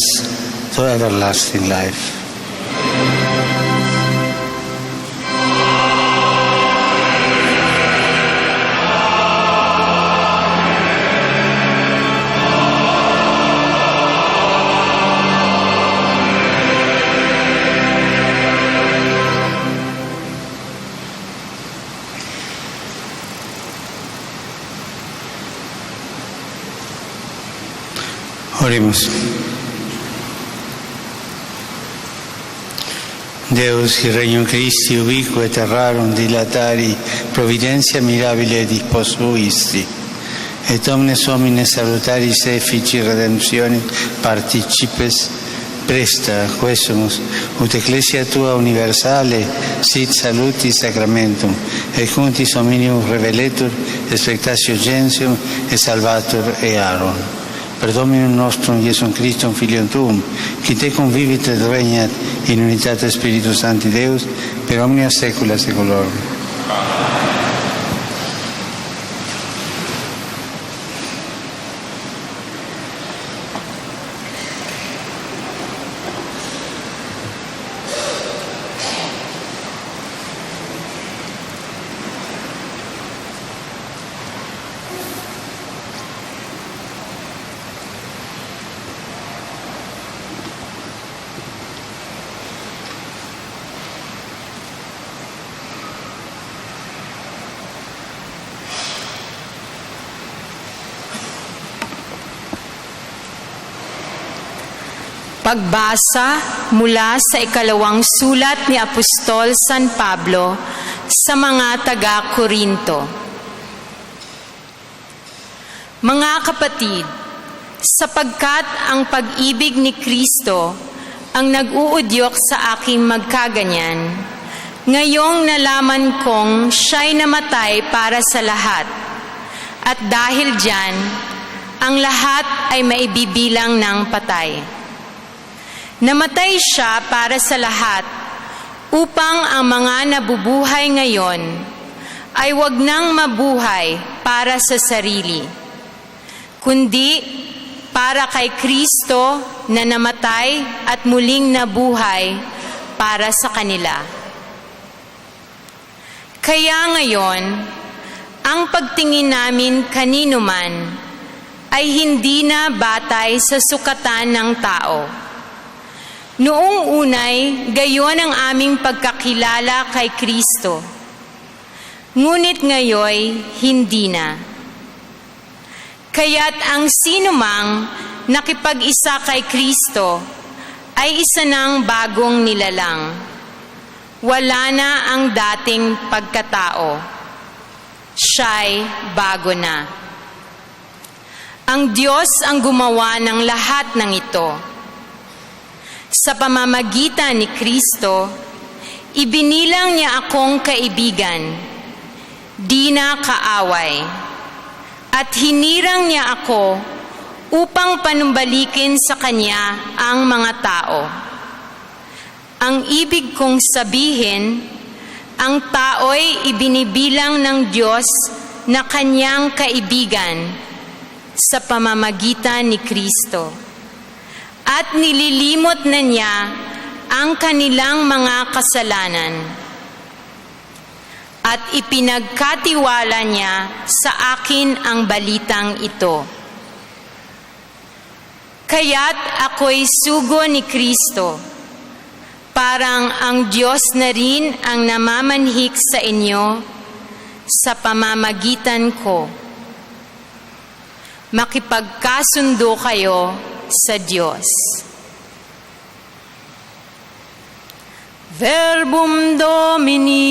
to everlasting life. Oremos. Deus, il regno Christi ubique terrarum dilatari, providentia mirabile disposuisti, et omnes homines salutaris effici redemptione participes presta quesumus, ut ecclesia tua universale sit salutis sacramentum, et cuntis hominibus reveletur expectatio gentium et salvatur earum. Per Dominum nostrum Iesum Christum Filium Tuum, qui tecum vivit et regnat in unitate Spiritus Sancti Deus, per omnia saecula saeculorum. Pagbasa mula sa ikalawang sulat ni Apostol San Pablo sa mga taga-Korinto. Mga kapatid, sapagkat ang pag-ibig ni Kristo ang nag-uudyok sa aking magkaganyan, ngayong nalaman kong siya'y namatay para sa lahat, at dahil diyan, ang lahat ay maibibilang ng patay. Namatay siya para sa lahat upang ang mga nabubuhay ngayon ay wag nang mabuhay para sa sarili, kundi para kay Kristo na namatay at muling nabuhay para sa kanila. Kaya ngayon, ang pagtingin namin kanino man ay hindi na batay sa sukatan ng tao. Noong unay, gayon ang aming pagkakilala kay Kristo. Ngunit ngayoy, hindi na. Kaya't ang sinumang nakipag-isa kay Kristo ay isa ng bagong nilalang. Wala na ang dating pagkatao. Siya'y bago na. Ang Diyos ang gumawa ng lahat ng ito. Sa pamamagitan ni Kristo, ibinilang niya akong kaibigan, di na kaaway, at hinirang niya ako upang panumbalikin sa Kanya ang mga tao. Ang ibig kong sabihin, ang tao'y ibinibilang ng Diyos na Kanyang kaibigan sa pamamagitan ni Kristo. At nililimot na niya ang kanilang mga kasalanan. At ipinagkatiwala niya sa akin ang balitang ito. Kaya't ako'y sugo ni Kristo, parang ang Diyos na rin ang namamanhik sa inyo sa pamamagitan ko. Makipagkasundo kayo sa Diyos. Verbum Domini.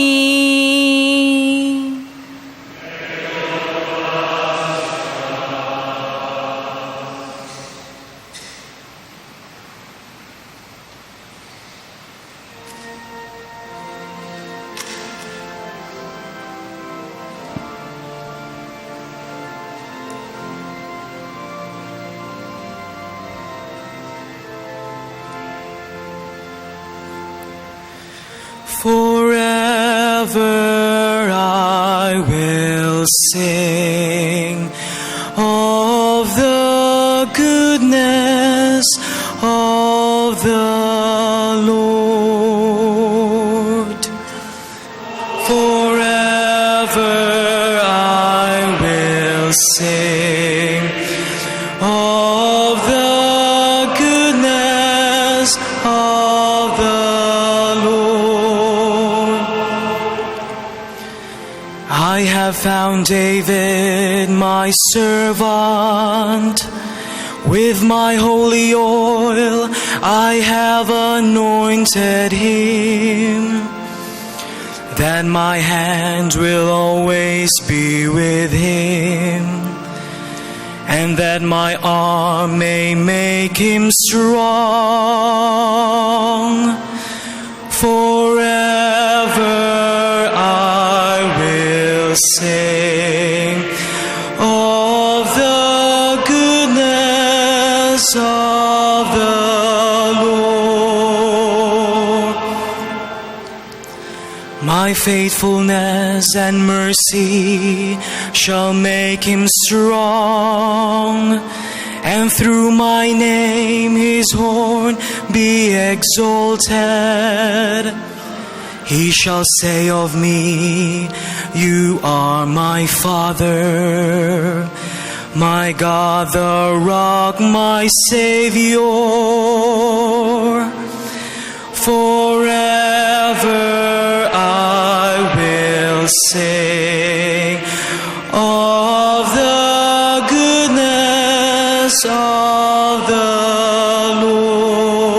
Forever I will sing of the goodness of the Lord. Forever I will sing of the goodness of the I have found David, my servant. With my holy oil I have anointed him, that my hand will always be with him, and that my arm may make him strong. Forever I will sing of the goodness of the Lord. My faithfulness and mercy shall make him strong, and through my name his horn be exalted. He shall say of me, you are my Father, my God, the rock, my Savior. Forever I will sing of the goodness of the Lord.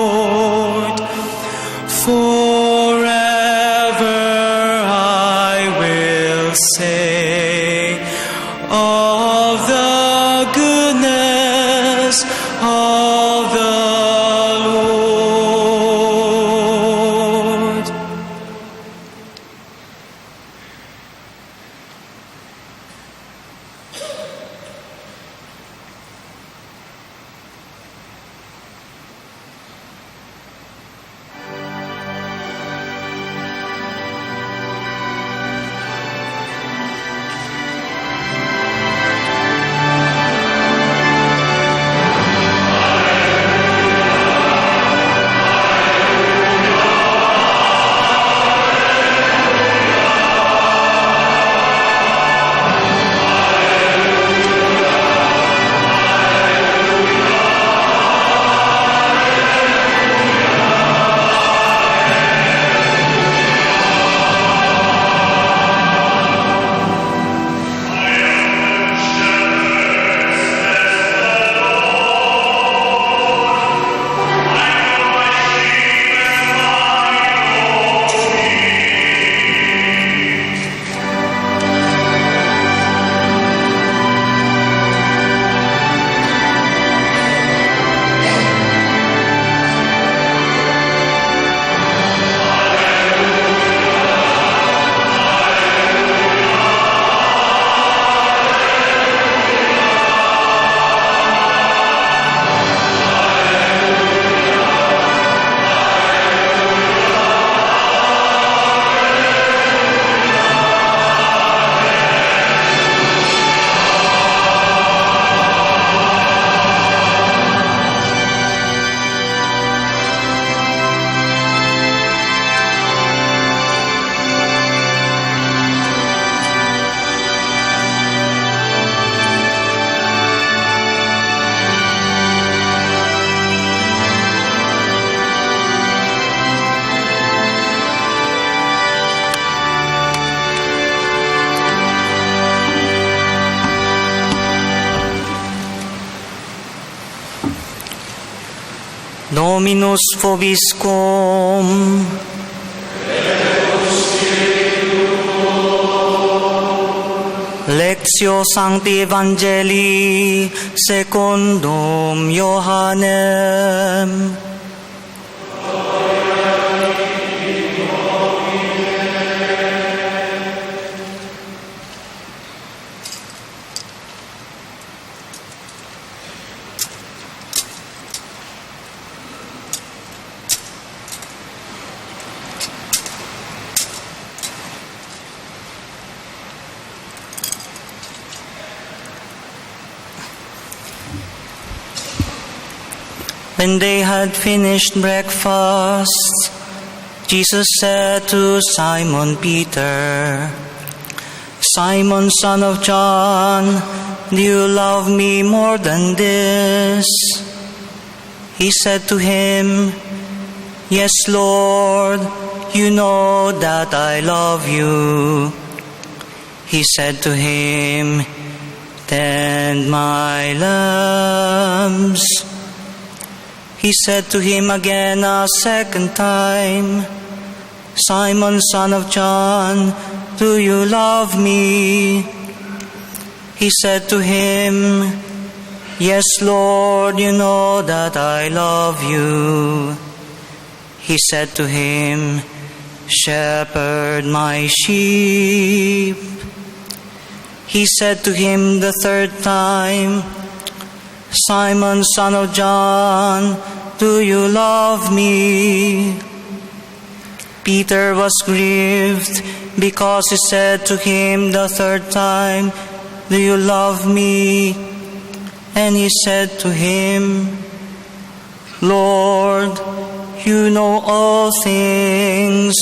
Dominus vobiscum. Lectio Sancti Evangelii secundum Ioannem. When they had finished breakfast, Jesus said to Simon Peter, "Simon, son of John, do you love me more than this?" He said to him, "Yes, Lord, you know that I love you." He said to him, "Tend my lambs." He said to him again a second time, "Simon, son of John, do you love me?" He said to him, "Yes, Lord, you know that I love you." He said to him, "Shepherd my sheep." He said to him the third time, "Simon, son of John, do you love me?" Peter was grieved because he said to him the third time, "Do you love me?" And he said to him, "Lord, you know all things.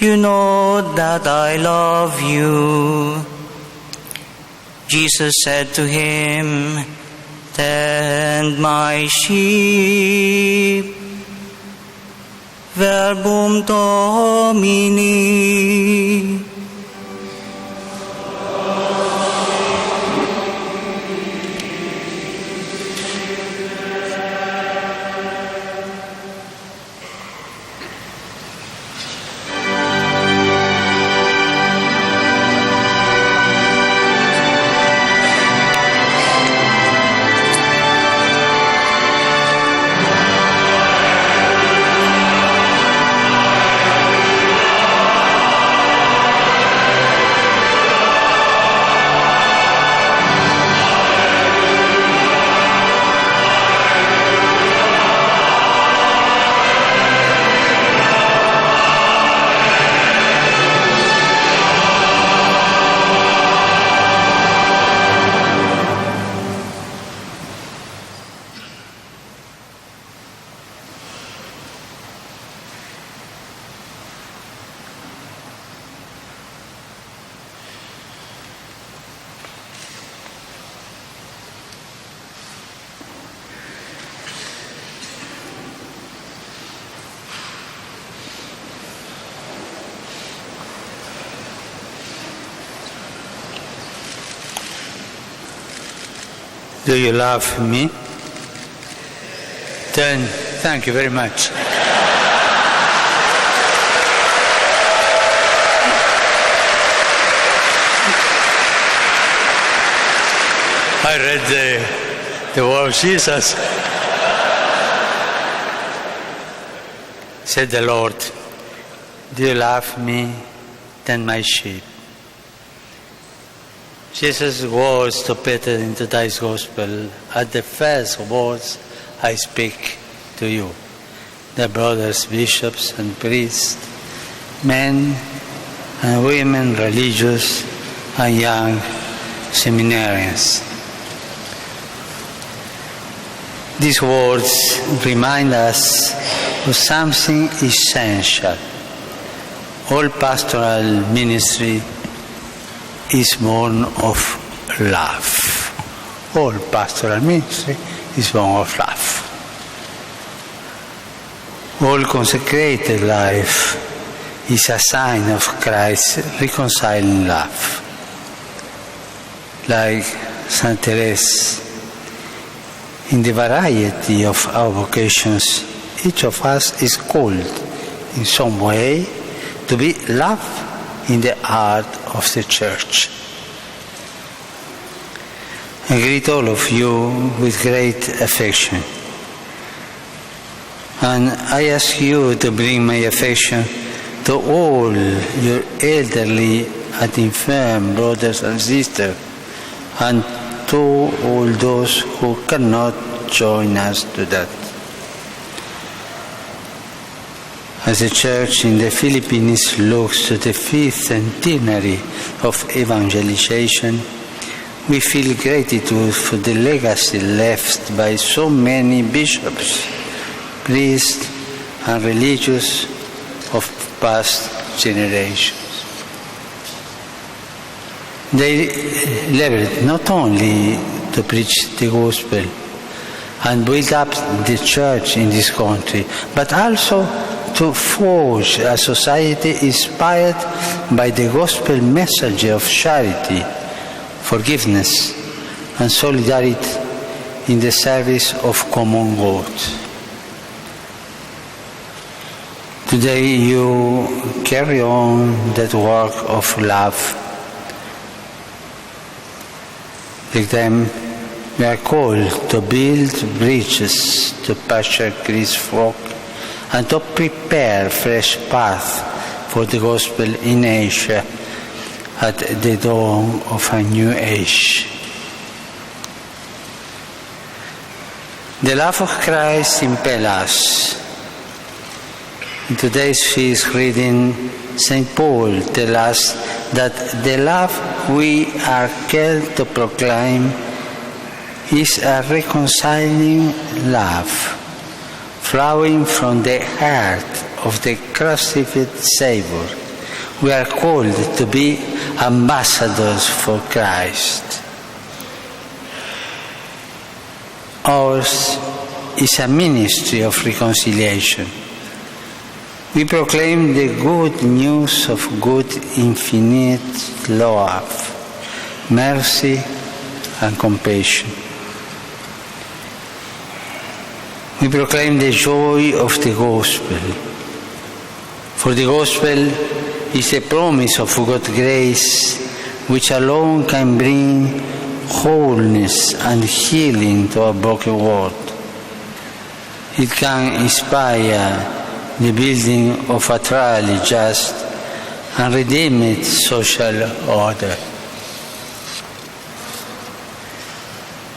You know that I love you." Jesus said to him, "Tend my sheep." Verbum Domini. Do you love me? Then, thank you very much. I read the word of Jesus. Said the Lord, "Do you love me? Tend my sheep." Jesus' words to Peter in today's Gospel are the first words I speak to you, the brothers, bishops and priests, men and women, religious and young seminarians. These words remind us of something essential. All pastoral ministry is born of love. All pastoral ministry is born of love. All consecrated life is a sign of Christ's reconciling love. Like Saint Therese, In the variety of our vocations, each of us is called in some way to be love in the heart of the Church. I greet all of you with great affection. And I ask you to bring my affection to all your elderly and infirm brothers and sisters, and to all those who cannot join us to that. As the Church in the Philippines looks to the 5th centenary of evangelization, we feel gratitude for the legacy left by so many bishops, priests, and religious of past generations. They labored not only to preach the gospel and build up the church in this country, but also to forge a society inspired by the gospel message of charity, forgiveness, and solidarity in the service of common good. Today you carry on that work of love. Like them, we are called to build bridges to pasture Christ's flock and to prepare fresh path for the gospel in Asia at the dawn of a new age. The love of Christ impels us. In today's feast reading, St. Paul tells us that the love we are called to proclaim is a reconciling love, flowing from the heart of the crucified Savior. We are called to be ambassadors for Christ. Ours is a ministry of reconciliation. We proclaim the good news of good infinite love, mercy, and compassion. We proclaim the joy of the gospel. For the gospel is a promise of God's grace, which alone can bring wholeness and healing to a broken world. It can inspire the building of a truly just and redeemed social order.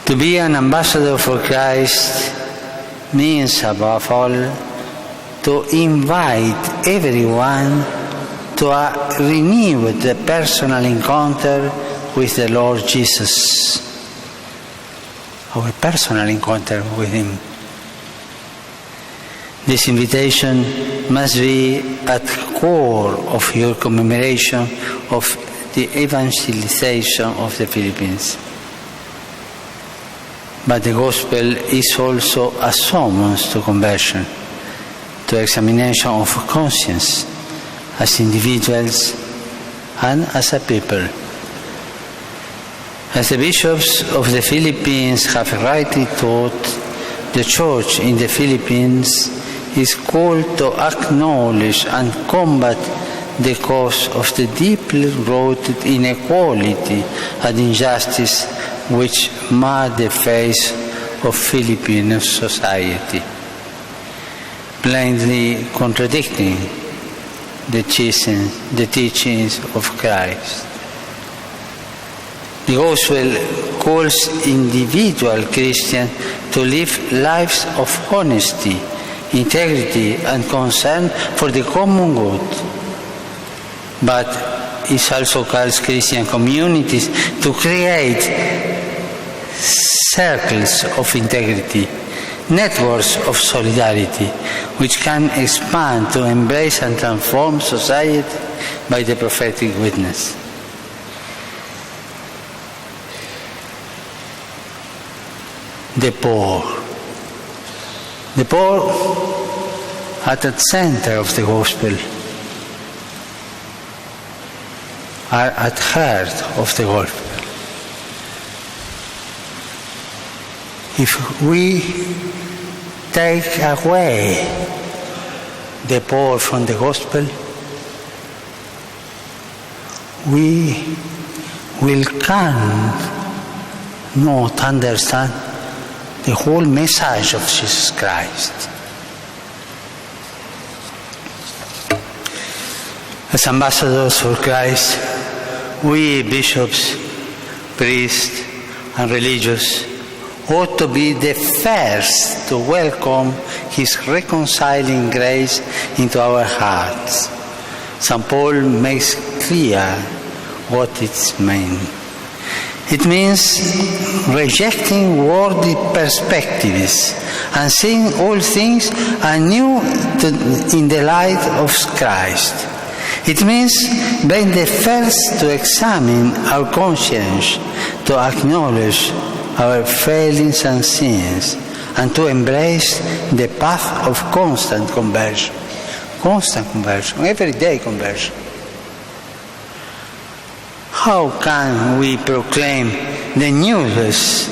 To be an ambassador for Christ means, above all, to invite everyone to a renewed personal encounter with the Lord Jesus. Our personal encounter with Him. This invitation must be at the core of your commemoration of the evangelization of the Philippines. But the gospel is also a summons to conversion, to examination of conscience as individuals and as a people. As the bishops of the Philippines have rightly taught, the Church in the Philippines is called to acknowledge and combat the cause of the deeply rooted inequality and injustice which mar the face of Filipino society, blindly contradicting the teachings of Christ. The gospel calls individual Christians to live lives of honesty, integrity, and concern for the common good. But it also calls Christian communities to create circles of integrity, networks of solidarity, which can expand to embrace and transform society by the prophetic witness. The poor. The poor at the center of the gospel, are at the heart of the gospel. if we take away the poor from the gospel, we will cannot understand the whole message of Jesus Christ. As ambassadors for Christ, we bishops, priests, and religious ought to be the first to welcome His reconciling grace into our hearts. St. Paul makes clear what it means. It means rejecting worldly perspectives and seeing all things anew in the light of Christ. It means being the first to examine our conscience, to acknowledge our failings and sins, and to embrace the path of constant conversion. Constant conversion, everyday conversion. How can we proclaim the newness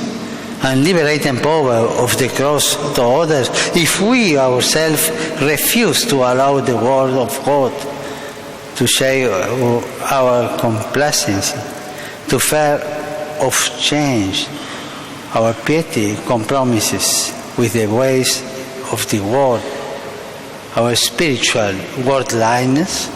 and liberating power of the cross to others if we ourselves refuse to allow the Word of God to share our complacency, to fear of change, our petty compromises with the ways of the world, our spiritual worldliness?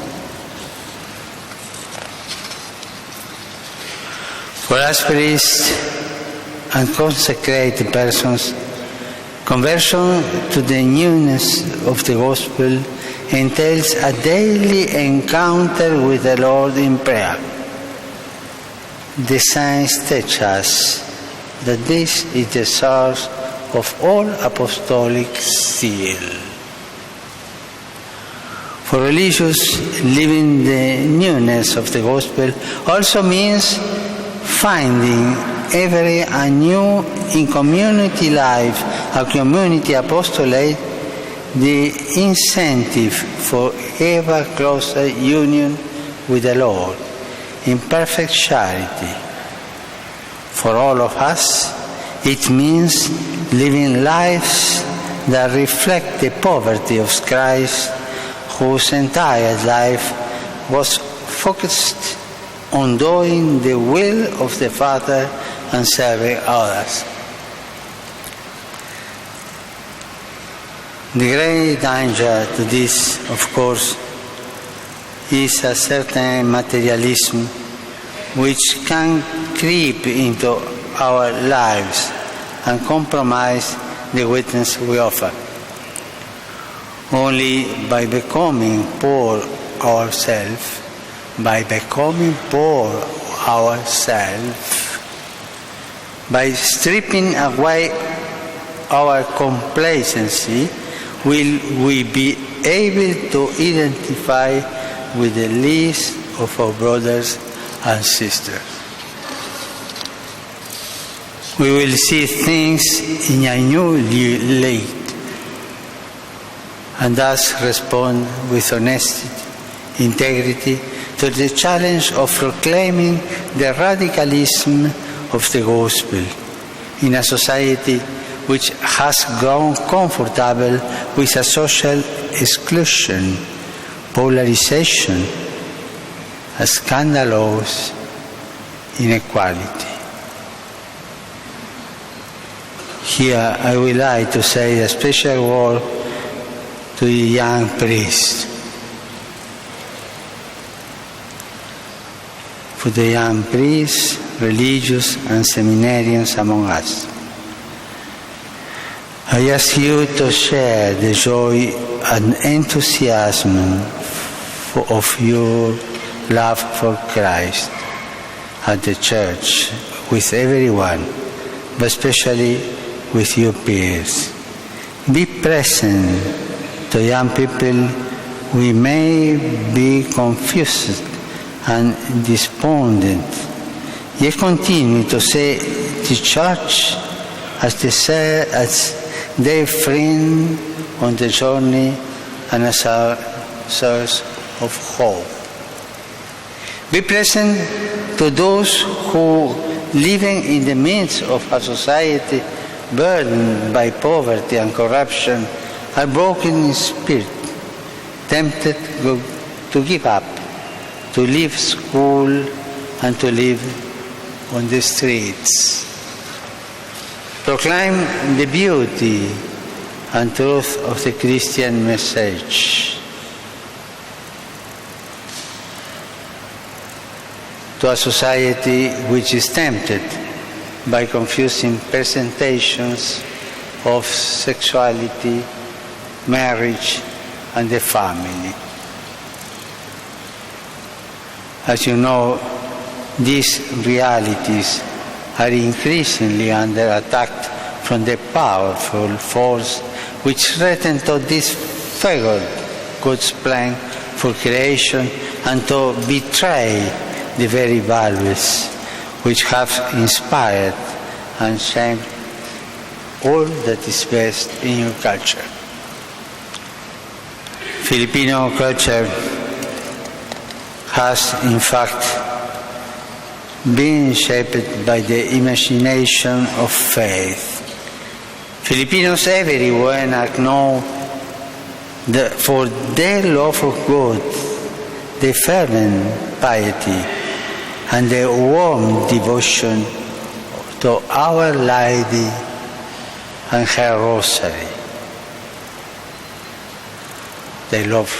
For us priests and consecrated persons, conversion to the newness of the gospel entails a daily encounter with the Lord in prayer. The saints teach us that this is the source of all apostolic zeal. For religious, living the newness of the gospel also means finding every anew in community life, a community apostolate, the incentive for ever closer union with the Lord in perfect charity. For all of us, it means living lives that reflect the poverty of Christ, whose entire life was focused on doing the will of the Father and serving others. The great danger to this, of course, is a certain materialism which can creep into our lives and compromise the witness we offer. Only by becoming poor ourselves, by stripping away our complacency, will we be able to identify with the least of our brothers and sisters. We will see things in a new light and thus respond with honesty, integrity to the challenge of proclaiming the radicalism of the gospel in a society which has grown comfortable with a social exclusion, polarization, a scandalous inequality. Here I would like to say a special word to the young priests. For the young priests, religious and seminarians among us. I ask you to share the joy and enthusiasm of your love for Christ at the church with everyone, but especially with your peers. Be present to young people. We may be confused and despondent, yet continue to see the church as their friend on the journey and as a source of hope. Be present to those who, living in the midst of a society burdened by poverty and corruption, are broken in spirit, tempted to give up, to leave school and to live on the streets. Proclaim the beauty and truth of the Christian message. To a society which is tempted by confusing presentations of sexuality, marriage, and the family. As you know, these realities are increasingly under attack from the powerful force which threaten to disfigure God's plan for creation and to betray the very values which have inspired and shaped all that is best in your culture. Filipino culture has, in fact, been shaped by the imagination of faith. Filipinos everywhere know that for their love of God, the fervent piety, and the warm devotion to Our Lady and her Rosary. The love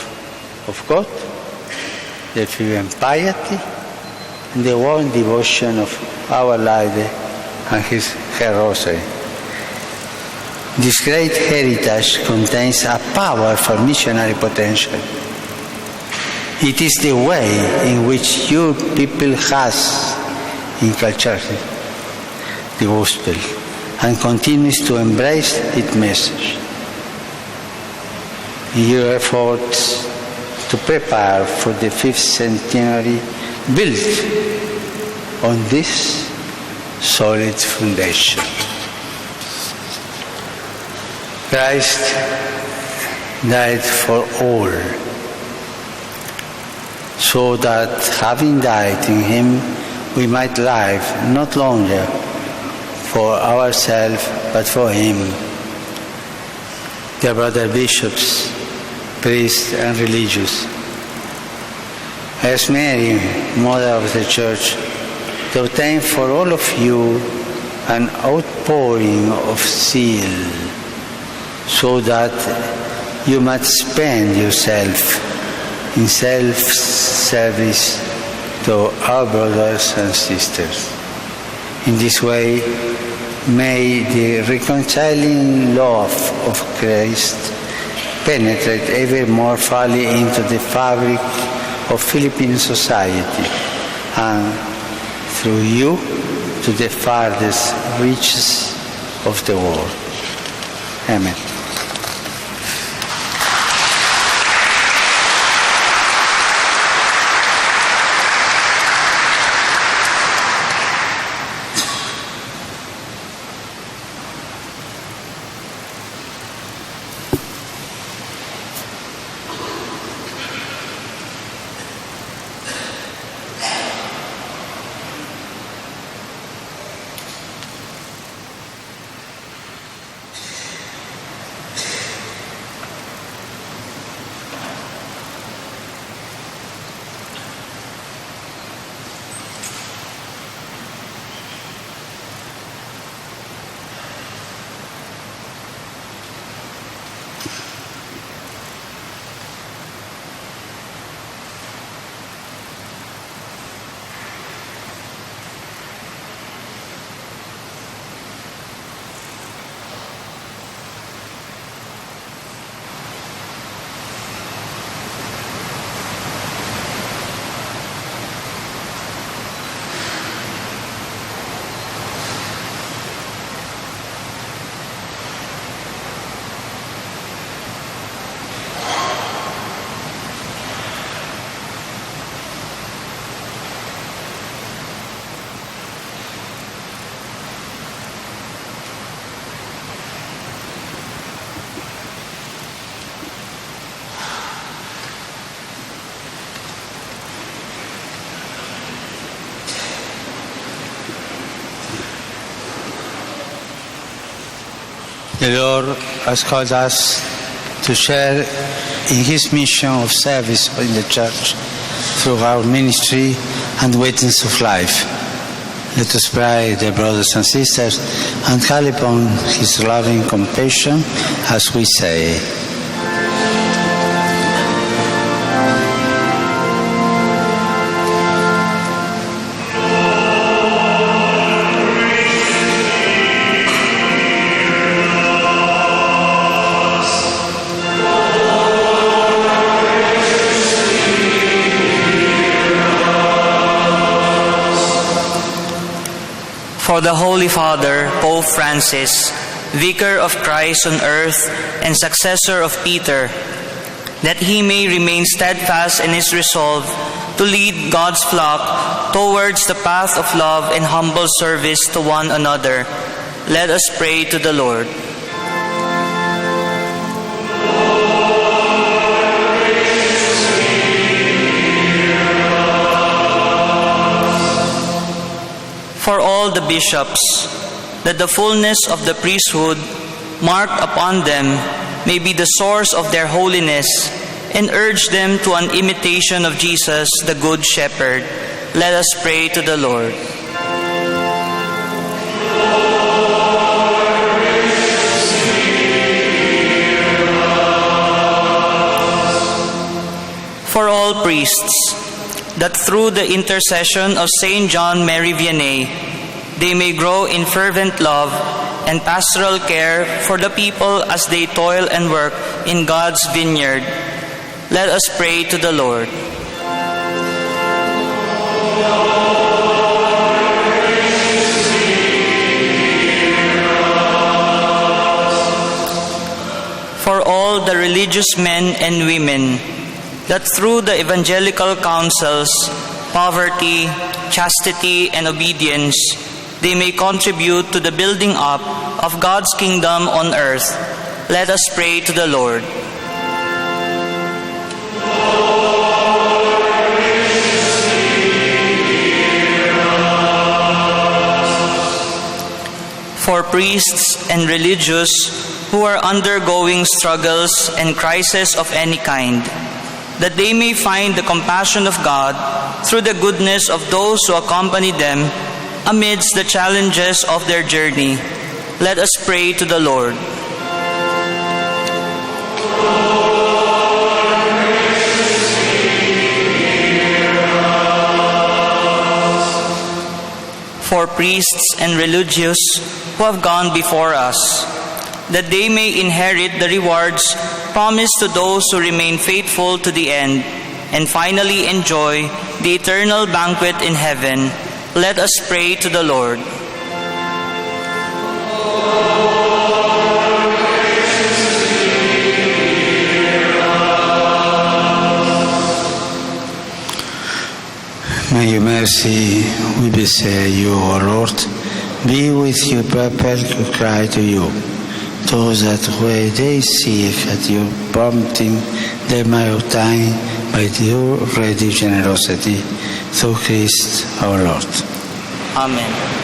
of God, the fervent piety, and the warm devotion of Our Lady and her Rosary. This great heritage contains a powerful missionary potential. It is the way in which your people has inculcated the gospel and continues to embrace its message. In your efforts to prepare for the 5th centenary, built on this solid foundation. Christ died for all, so that having died in him, we might live not longer for ourselves, but for him. Dear brother bishops, priests and religious, I ask Mary, Mother of the Church, to obtain for all of you an outpouring of zeal, so that you might spend yourself in self-service to our brothers and sisters. In this way, may the reconciling love of Christ penetrate ever more fully into the fabric of Philippine society and through you to the farthest reaches of the world. Amen. The Lord has called us to share in His mission of service in the Church through our ministry and witness of life. Let us pray, dear brothers and sisters, and call upon His loving compassion as we say, For the Holy Father, Pope Francis, Vicar of Christ on earth and successor of Peter, that he may remain steadfast in his resolve to lead God's flock towards the path of love and humble service to one another, let us pray to the Lord. For all the bishops, that the fullness of the priesthood marked upon them may be the source of their holiness, and urge them to an imitation of Jesus, the Good Shepherd. Let us pray to the Lord. For all priests, that through the intercession of Saint John Mary Vianney, they may grow in fervent love and pastoral care for the people as they toil and work in God's vineyard. Let us pray to the Lord. For all the religious men and women, that through the evangelical counsels, poverty, chastity, and obedience, they may contribute to the building up of God's kingdom on earth. Let us pray to the Lord. For priests and religious who are undergoing struggles and crises of any kind, that they may find the compassion of God through the goodness of those who accompany them amidst the challenges of their journey. Let us pray to the Lord. For priests and religious who have gone before us, that they may inherit the rewards promised to those who remain faithful to the end, and finally enjoy the eternal banquet in heaven. Let us pray to the Lord. May your mercy, we beseech you, O Lord, be with your people who cry to you, so that when they seek at your prompting, they may obtain by your ready generosity, through Christ our Lord. Amen.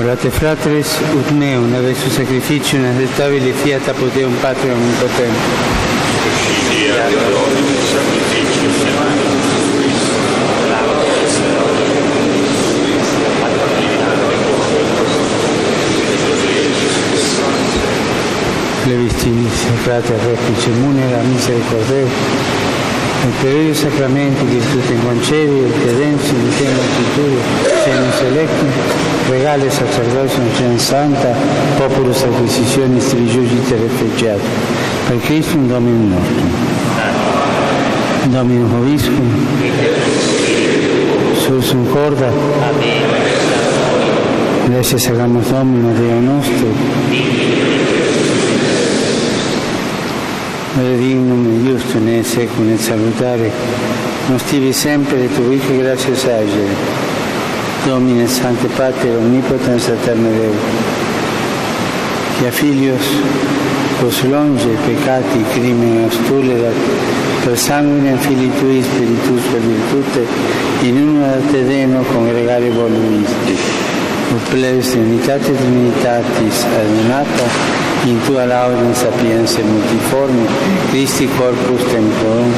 Orate fratres ut meum, ave su sacrificium accettabile fiat apud Deum Patria omnipotente. Levistinis, frater, replice, munera, misericordeu, et per eius sacramenti virtutem concedi, et credentium in te multitudo, genus electum, regale sacerdotio gen santa, populus acquisitionis trigiugite refugiatum, per Christum Dominum nostrum. Dominum Hoviscum, Sursum corda, Lese sacramus Domino Deo nostro, Dignum iustum et secum et salutare, nos tibi sempre et ubique gratias agere. Domine Sancte Pater omnipotens aeterne Deus, qui a filios vos longe peccati crimenos tulerat, per sanguinem Filii Tui Spiritus per virtute, in una te Deo congregare voluisti, ut plebis de unitate Trinitatis adunata, in tua laude sapienza multiforme, Christi corpus temporum,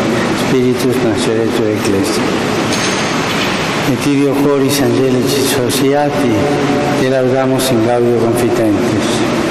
Spiritus nasceretur Ecclesia. Et ideo coris angelicis sociati, te laudamos in gaudio confitentes.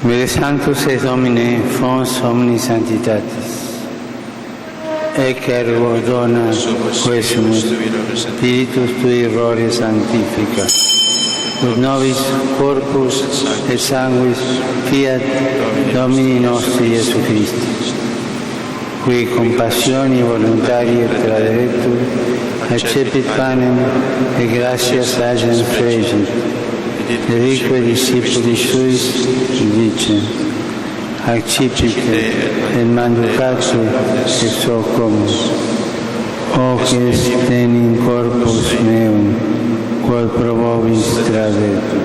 Vere Sanctus et Domine, fons omni sanctitatis. Ec ergo dona quesumus, Spiritus Tui errore sanctifica. Ut nobis corpus et sanguis fiat Domini nostri Iesu Christi, qui compassioni voluntarie traderetur, accepit panem et gratias agent fregit, Derique discipuli suis dicem, accipite et manducatio et socomus, hoc est in corpus meum, quod pro vobis tradetur.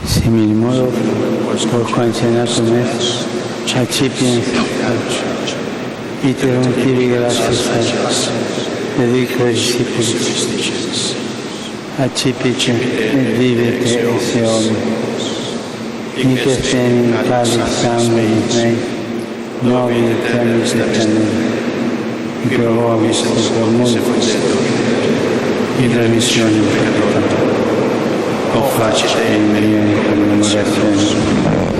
Simil modo, por concenatum est, accipiens iterum tibi gratias dedico discipulis, accipice et vivete esse omnes, hic est in calis sanguis mei, novi et temis et tenem, pro vobis et pro multos, in remissionem peccatorum. O facite in mia commemorazione.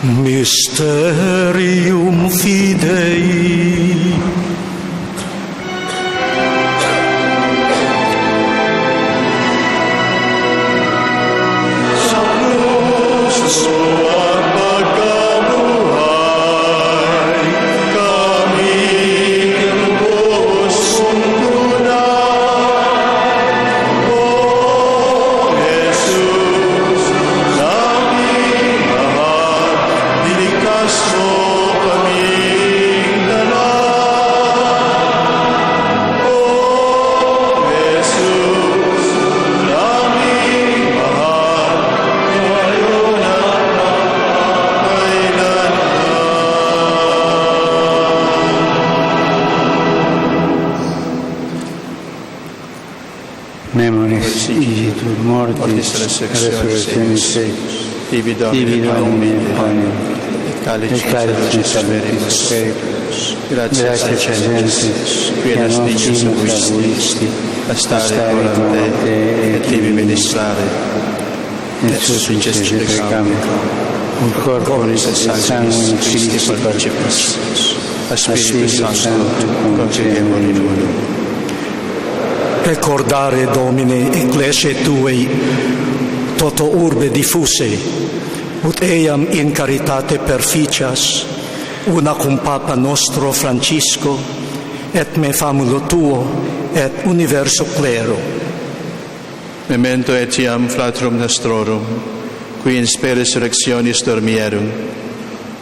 Mysterium Fidei. Memoris igitur mortis, resurrectionis secus, Tibi tibi Domine panem, et Calice calicis salvificis periculus. Gratia Celentis, qui nos dignus abuisti, astare ora te, et tibi ministrare. Et successe peccamus, ut corporis et sanguis Christi participis, a Spiritus Sancto confidemur in uno. Recordare, Domine, ecclesiae Tuae, toto urbe diffuse, ut eam in caritate perficias, una cum Papa nostro Francisco, et me famulo Tuo, et universo clero. Memento etiam flatrum nostrorum, qui in spe resurrectionis dormierum,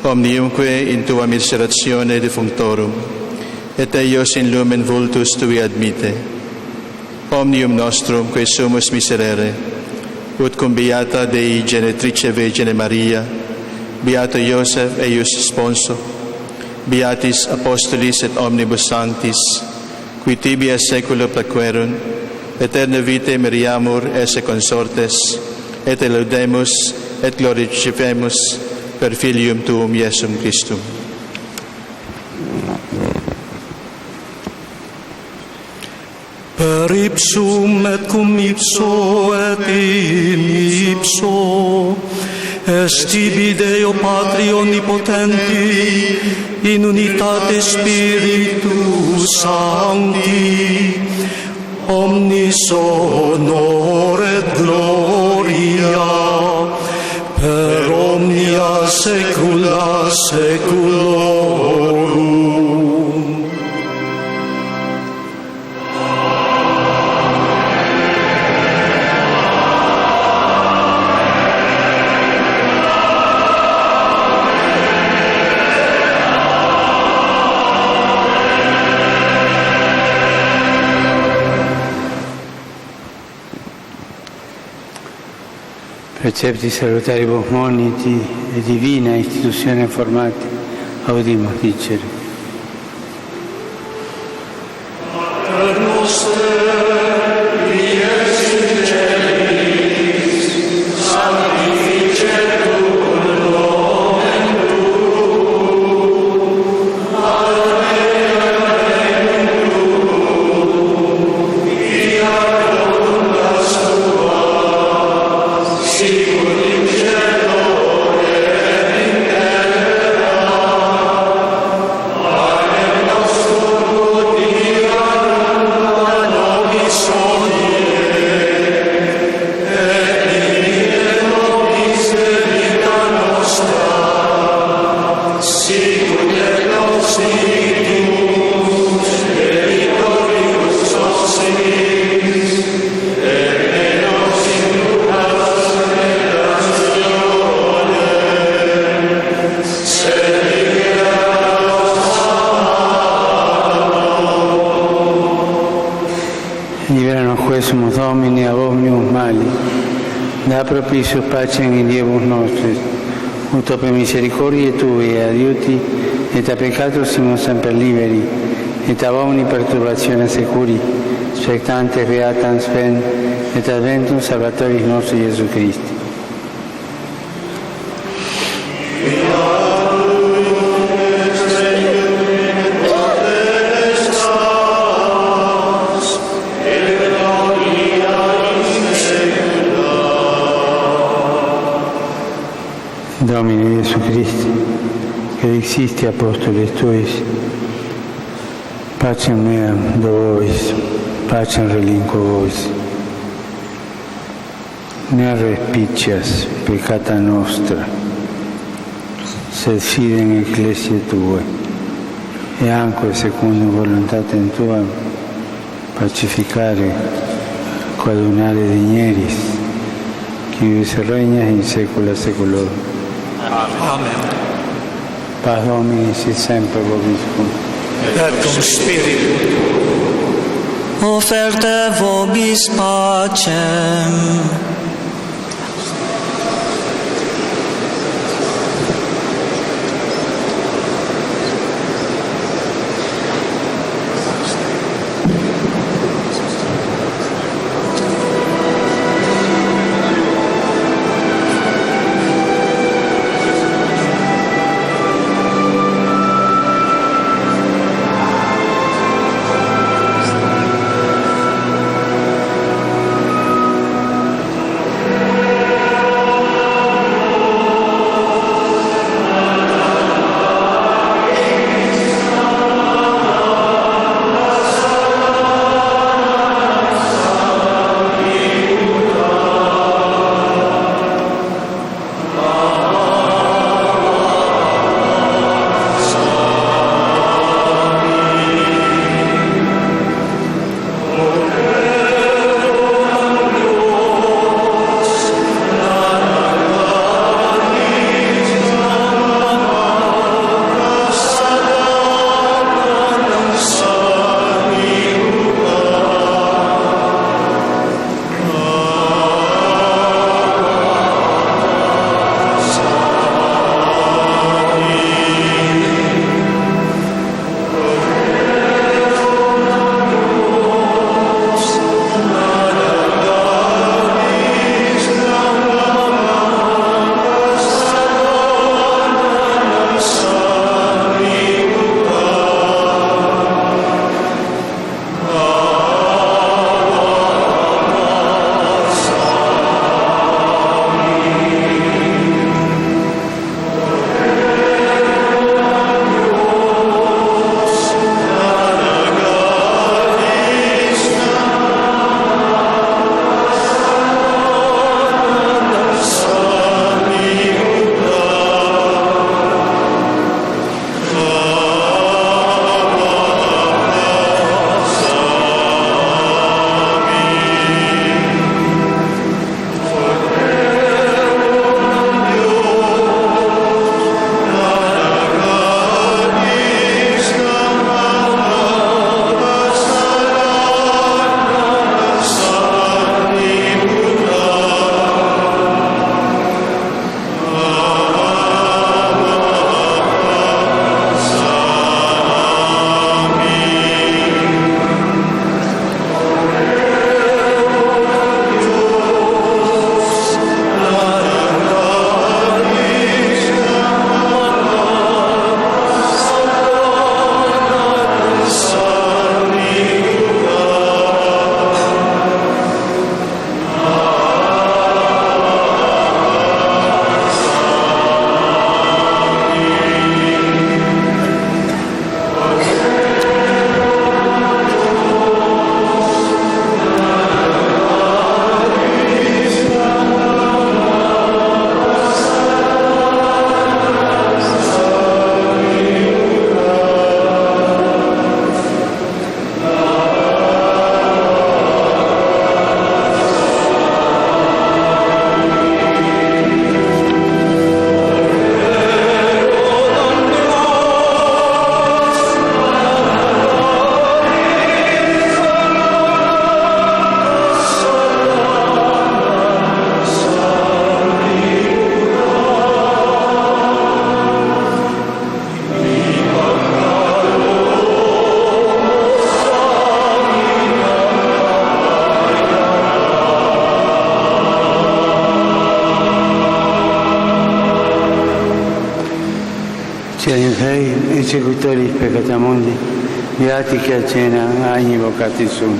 omniumque in tua miseratione defunctorum, et eios in lumen vultus tui admite. Omnium nostrum, que sumus miserere, ut cum beata Dei Genetrice Virgine Maria, beato Iosef eius sponso, beatis apostolis et omnibus sanctis, qui tibi a saecula plaquerunt, aeterna vitae meriamur esse consortes, et elaudemus et glorificemus per Filium Tuum Iesum Christum. Per ipsum et cum ipso et in ipso, est tibi Deo Patri Omnipotenti, in unitate Spiritus Sancti, omnis honor et gloria, per omnia saecula saeculorum. Precepti salutaribus moniti e divina instituzione formati, audimus dicere. Liberano quesumus Domini a omnium mali, da propitius pacem in Diebus nostris, ut per misericordiae Tue adiuti, et a peccatosim semper liberi, et a omni perturbatione securi, spectantes beatam spem, et adventum Salvatoris nostri Iesu Christi. Domine Gesù Cristo, che existi apóstoles tuis, pacem meam do vobis, pacem relinquo vobis. Ne respicias peccata nostra, sed fidem ecclesia tua, e anche secondo voluntatem tuam pacificare coadunare digneris, qui regnas in saecula saeculorum. Amen. Paz Domini sit semper vobiscum. Et cum spiritu. Offerte vobis pacem. Cieli executoris peccata mundi, beati che a cena agni vocati sum.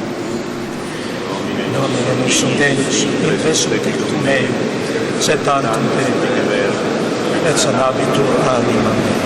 Domine nostrum Deus, in resurrectum meum, sed tantum per et sanabitur alim.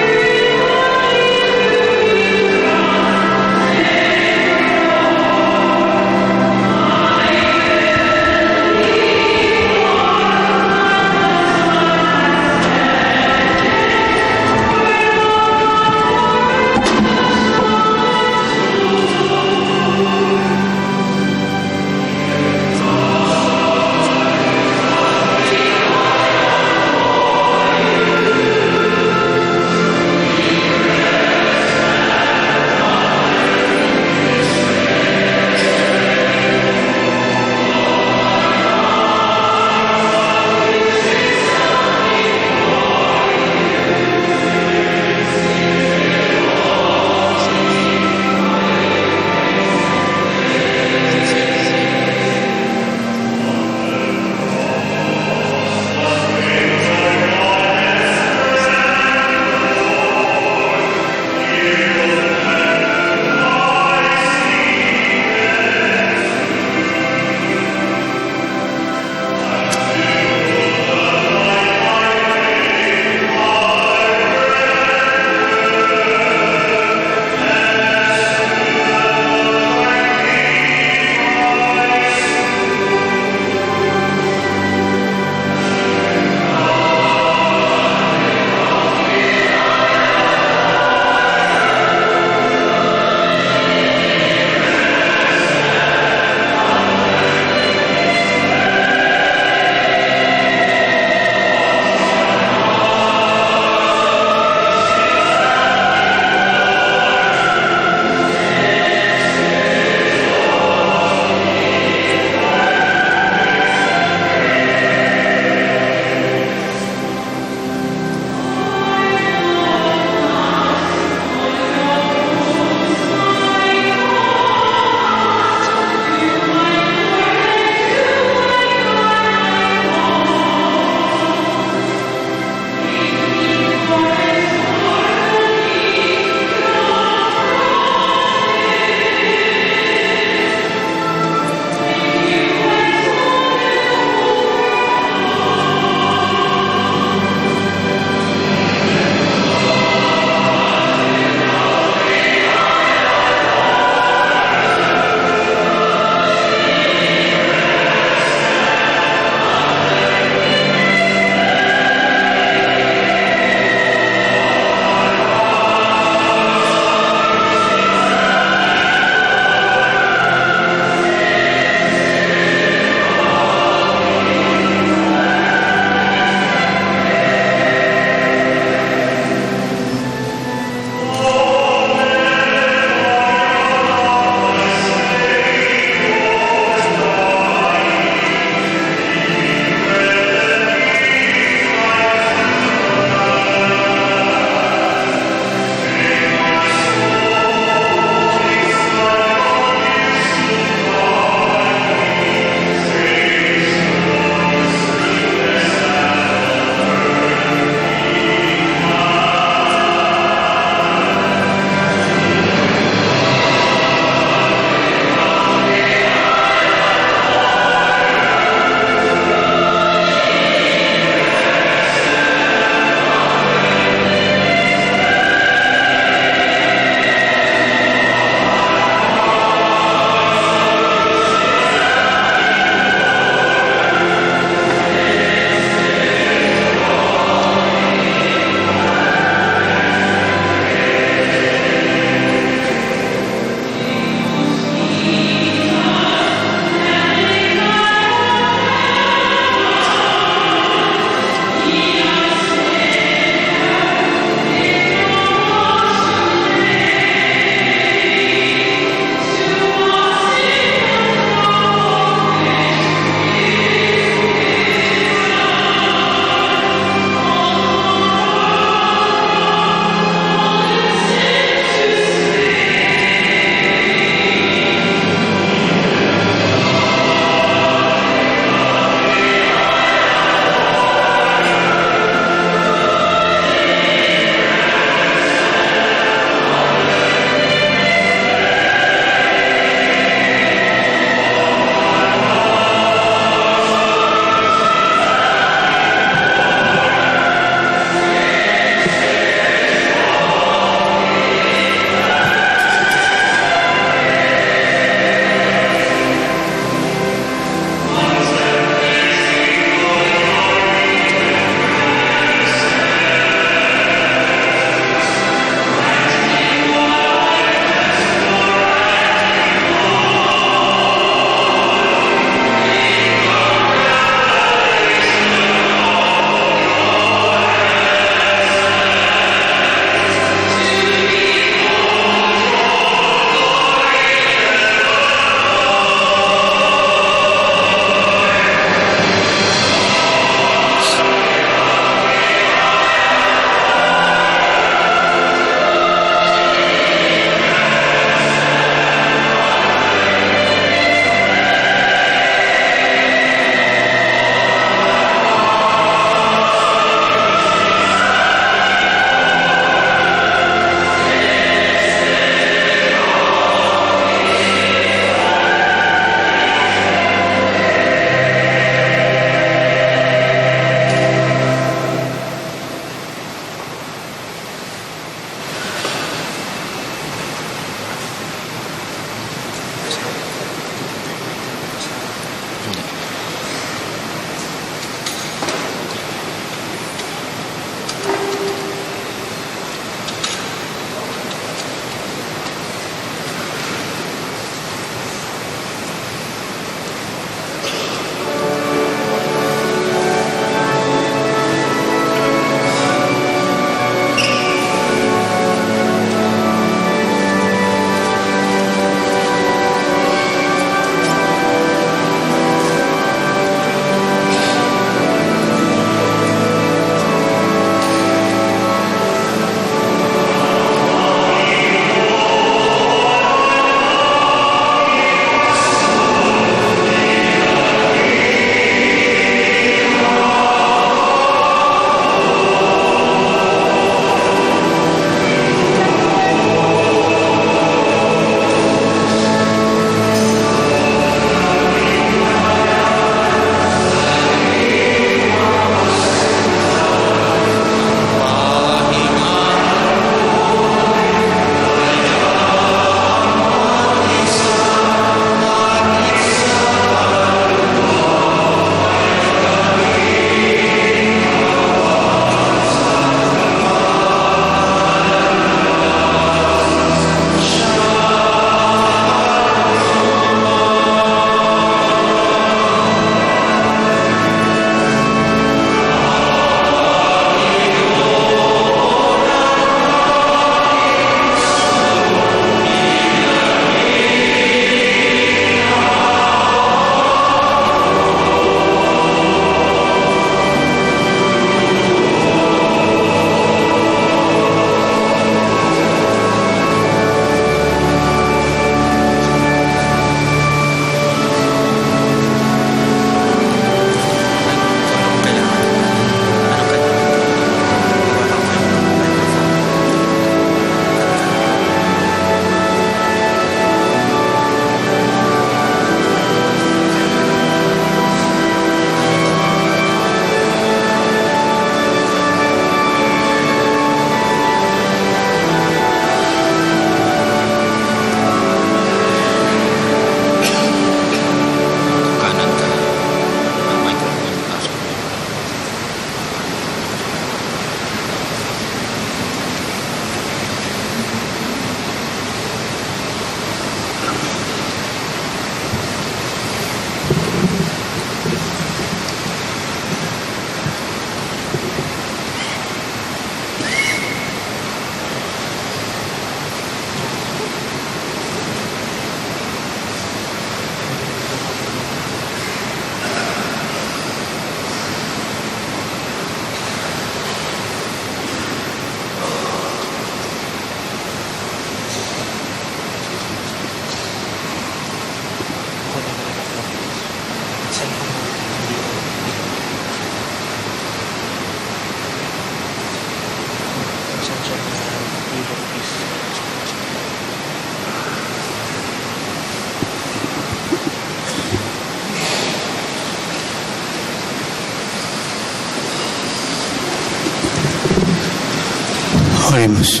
Oremos.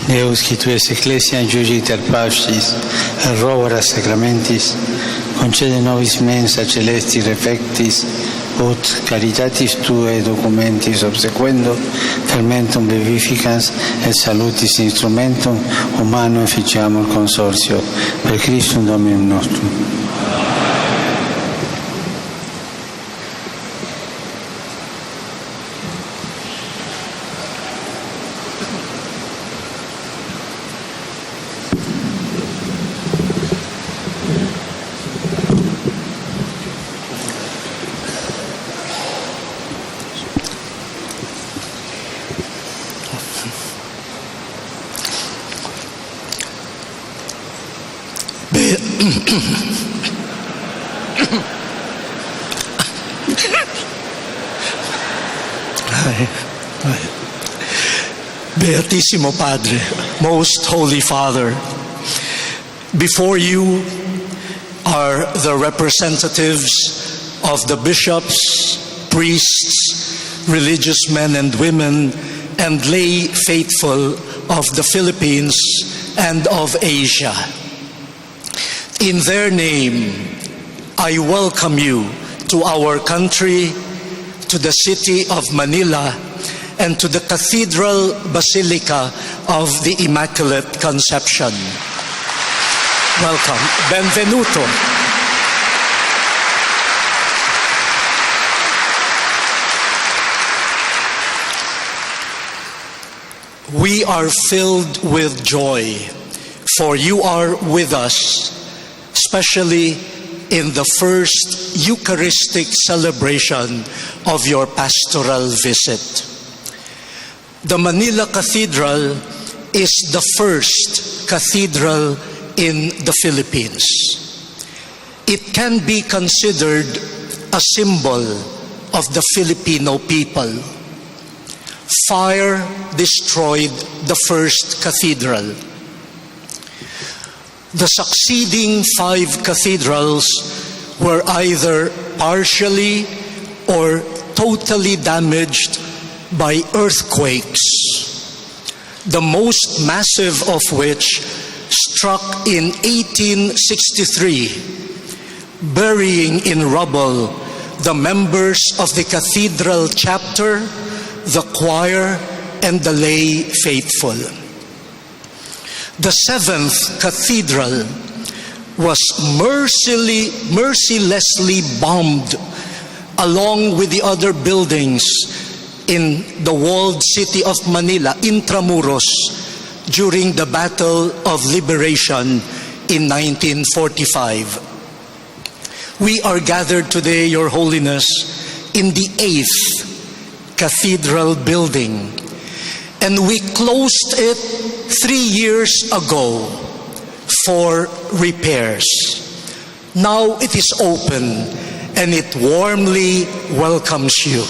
Deus, qui tu es ecclesia injugiter pacis, et rovora sacramentis, concede nobis mensa celesti refectis, ut caritatis Tuae documentis obsequendo, fermentum vivificans, et salutis instrumentum humano efficiamur consortio, per Christum Dominum nostrum. Beatissimo Padre, Most Holy Father, before you are the representatives of the bishops, priests, religious men and women, and lay faithful of the Philippines and of Asia. In their name, I welcome you to our country, to the city of Manila, and to the Cathedral Basilica of the Immaculate Conception. Welcome. Benvenuto. We are filled with joy, for you are with us, especially in the first Eucharistic celebration of your pastoral visit. The Manila Cathedral is the first cathedral in the Philippines. It can be considered a symbol of the Filipino people. Fire destroyed the first cathedral. The succeeding 5 cathedrals were either partially or totally damaged by earthquakes, the most massive of which struck in 1863, burying in rubble the members of the cathedral chapter, the choir, and the lay faithful. The 7th cathedral was mercilessly bombed along with the other buildings in the walled city of Manila, Intramuros, during the Battle of Liberation in 1945. We are gathered today, Your Holiness, in the 8th cathedral building, and we closed it 3 years ago for repairs. Now it is open and it warmly welcomes you.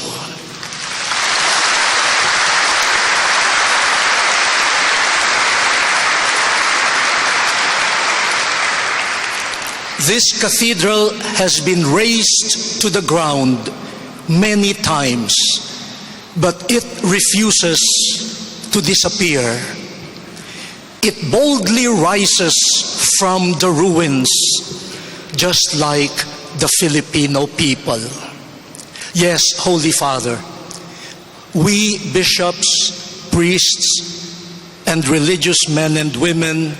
This cathedral has been razed to the ground many times, but it refuses to disappear. It boldly rises from the ruins, just like the Filipino people. Yes, Holy Father, we bishops, priests, and religious men and women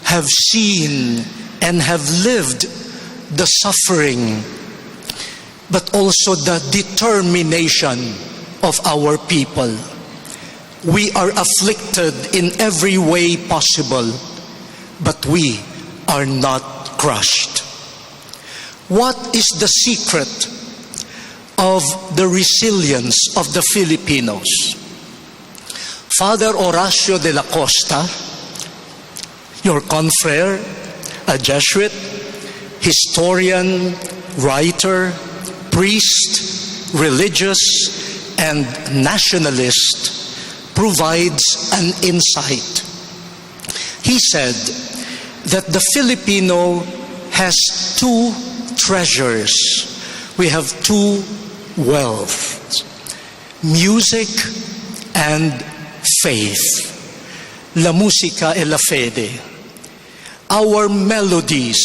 have seen and have lived the suffering, but also the determination of our people. We are afflicted in every way possible, but we are not crushed. What is the secret of the resilience of the Filipinos? Father Horacio de la Costa, your confrere, a Jesuit, historian, writer, priest, religious, and nationalist, provides an insight. He said that the Filipino has 2 treasures. We have 2 wealths. music and faith. La musica e la fede. Our melodies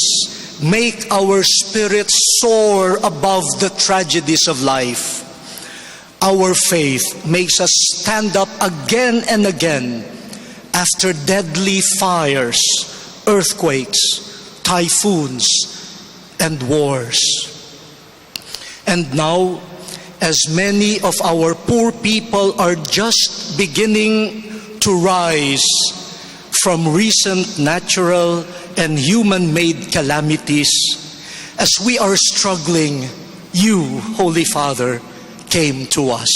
make our spirits soar above the tragedies of life. Our faith makes us stand up again and again after deadly fires, earthquakes, typhoons, and wars. And now, as many of our poor people are just beginning to rise from recent natural and human-made calamities, as we are struggling, you, Holy Father, came to us.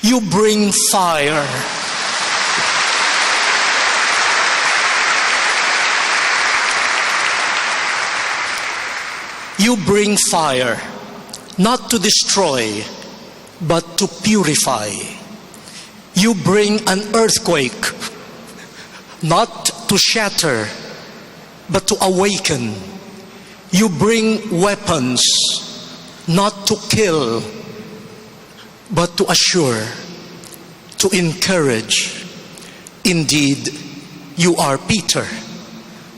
You bring fire. You bring fire, not to destroy, but to purify. You bring an earthquake, not to shatter, but to awaken. You bring weapons, not to kill, but to assure, to encourage. Indeed, you are Peter,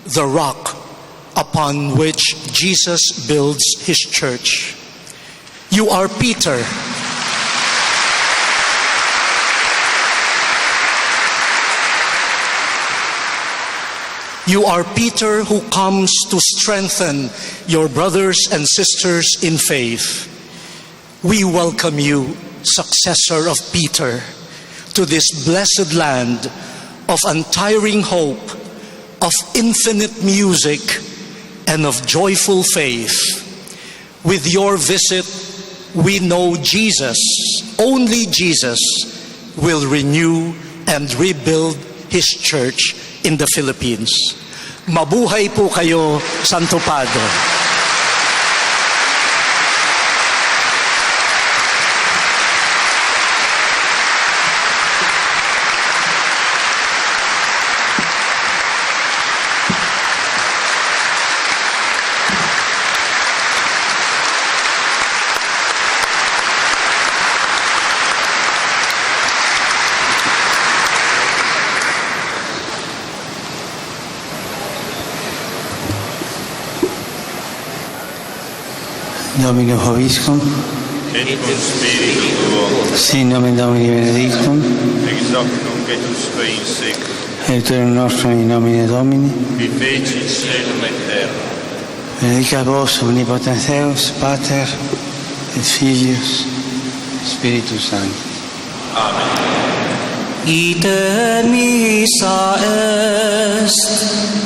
the rock upon which Jesus builds his church. You are Peter, you are Peter who comes to strengthen your brothers and sisters in faith. We welcome you, successor of Peter, to this blessed land of untiring hope, of infinite music, and of joyful faith. With your visit, we know Jesus, only Jesus, will renew and rebuild His church in the Philippines. Mabuhay po kayo, Santo Padre. Domino Hoviscum, Et cum spiritu tuo, sin nomen Domini benedictum, ex hoc nunc et usque in seculum, aiutorium nostrum in nomine Domini, qui feci celum et terra. benedicat vos omnipotens Deus, Pater et Filius, Spiritus Sanctus. Ite missa est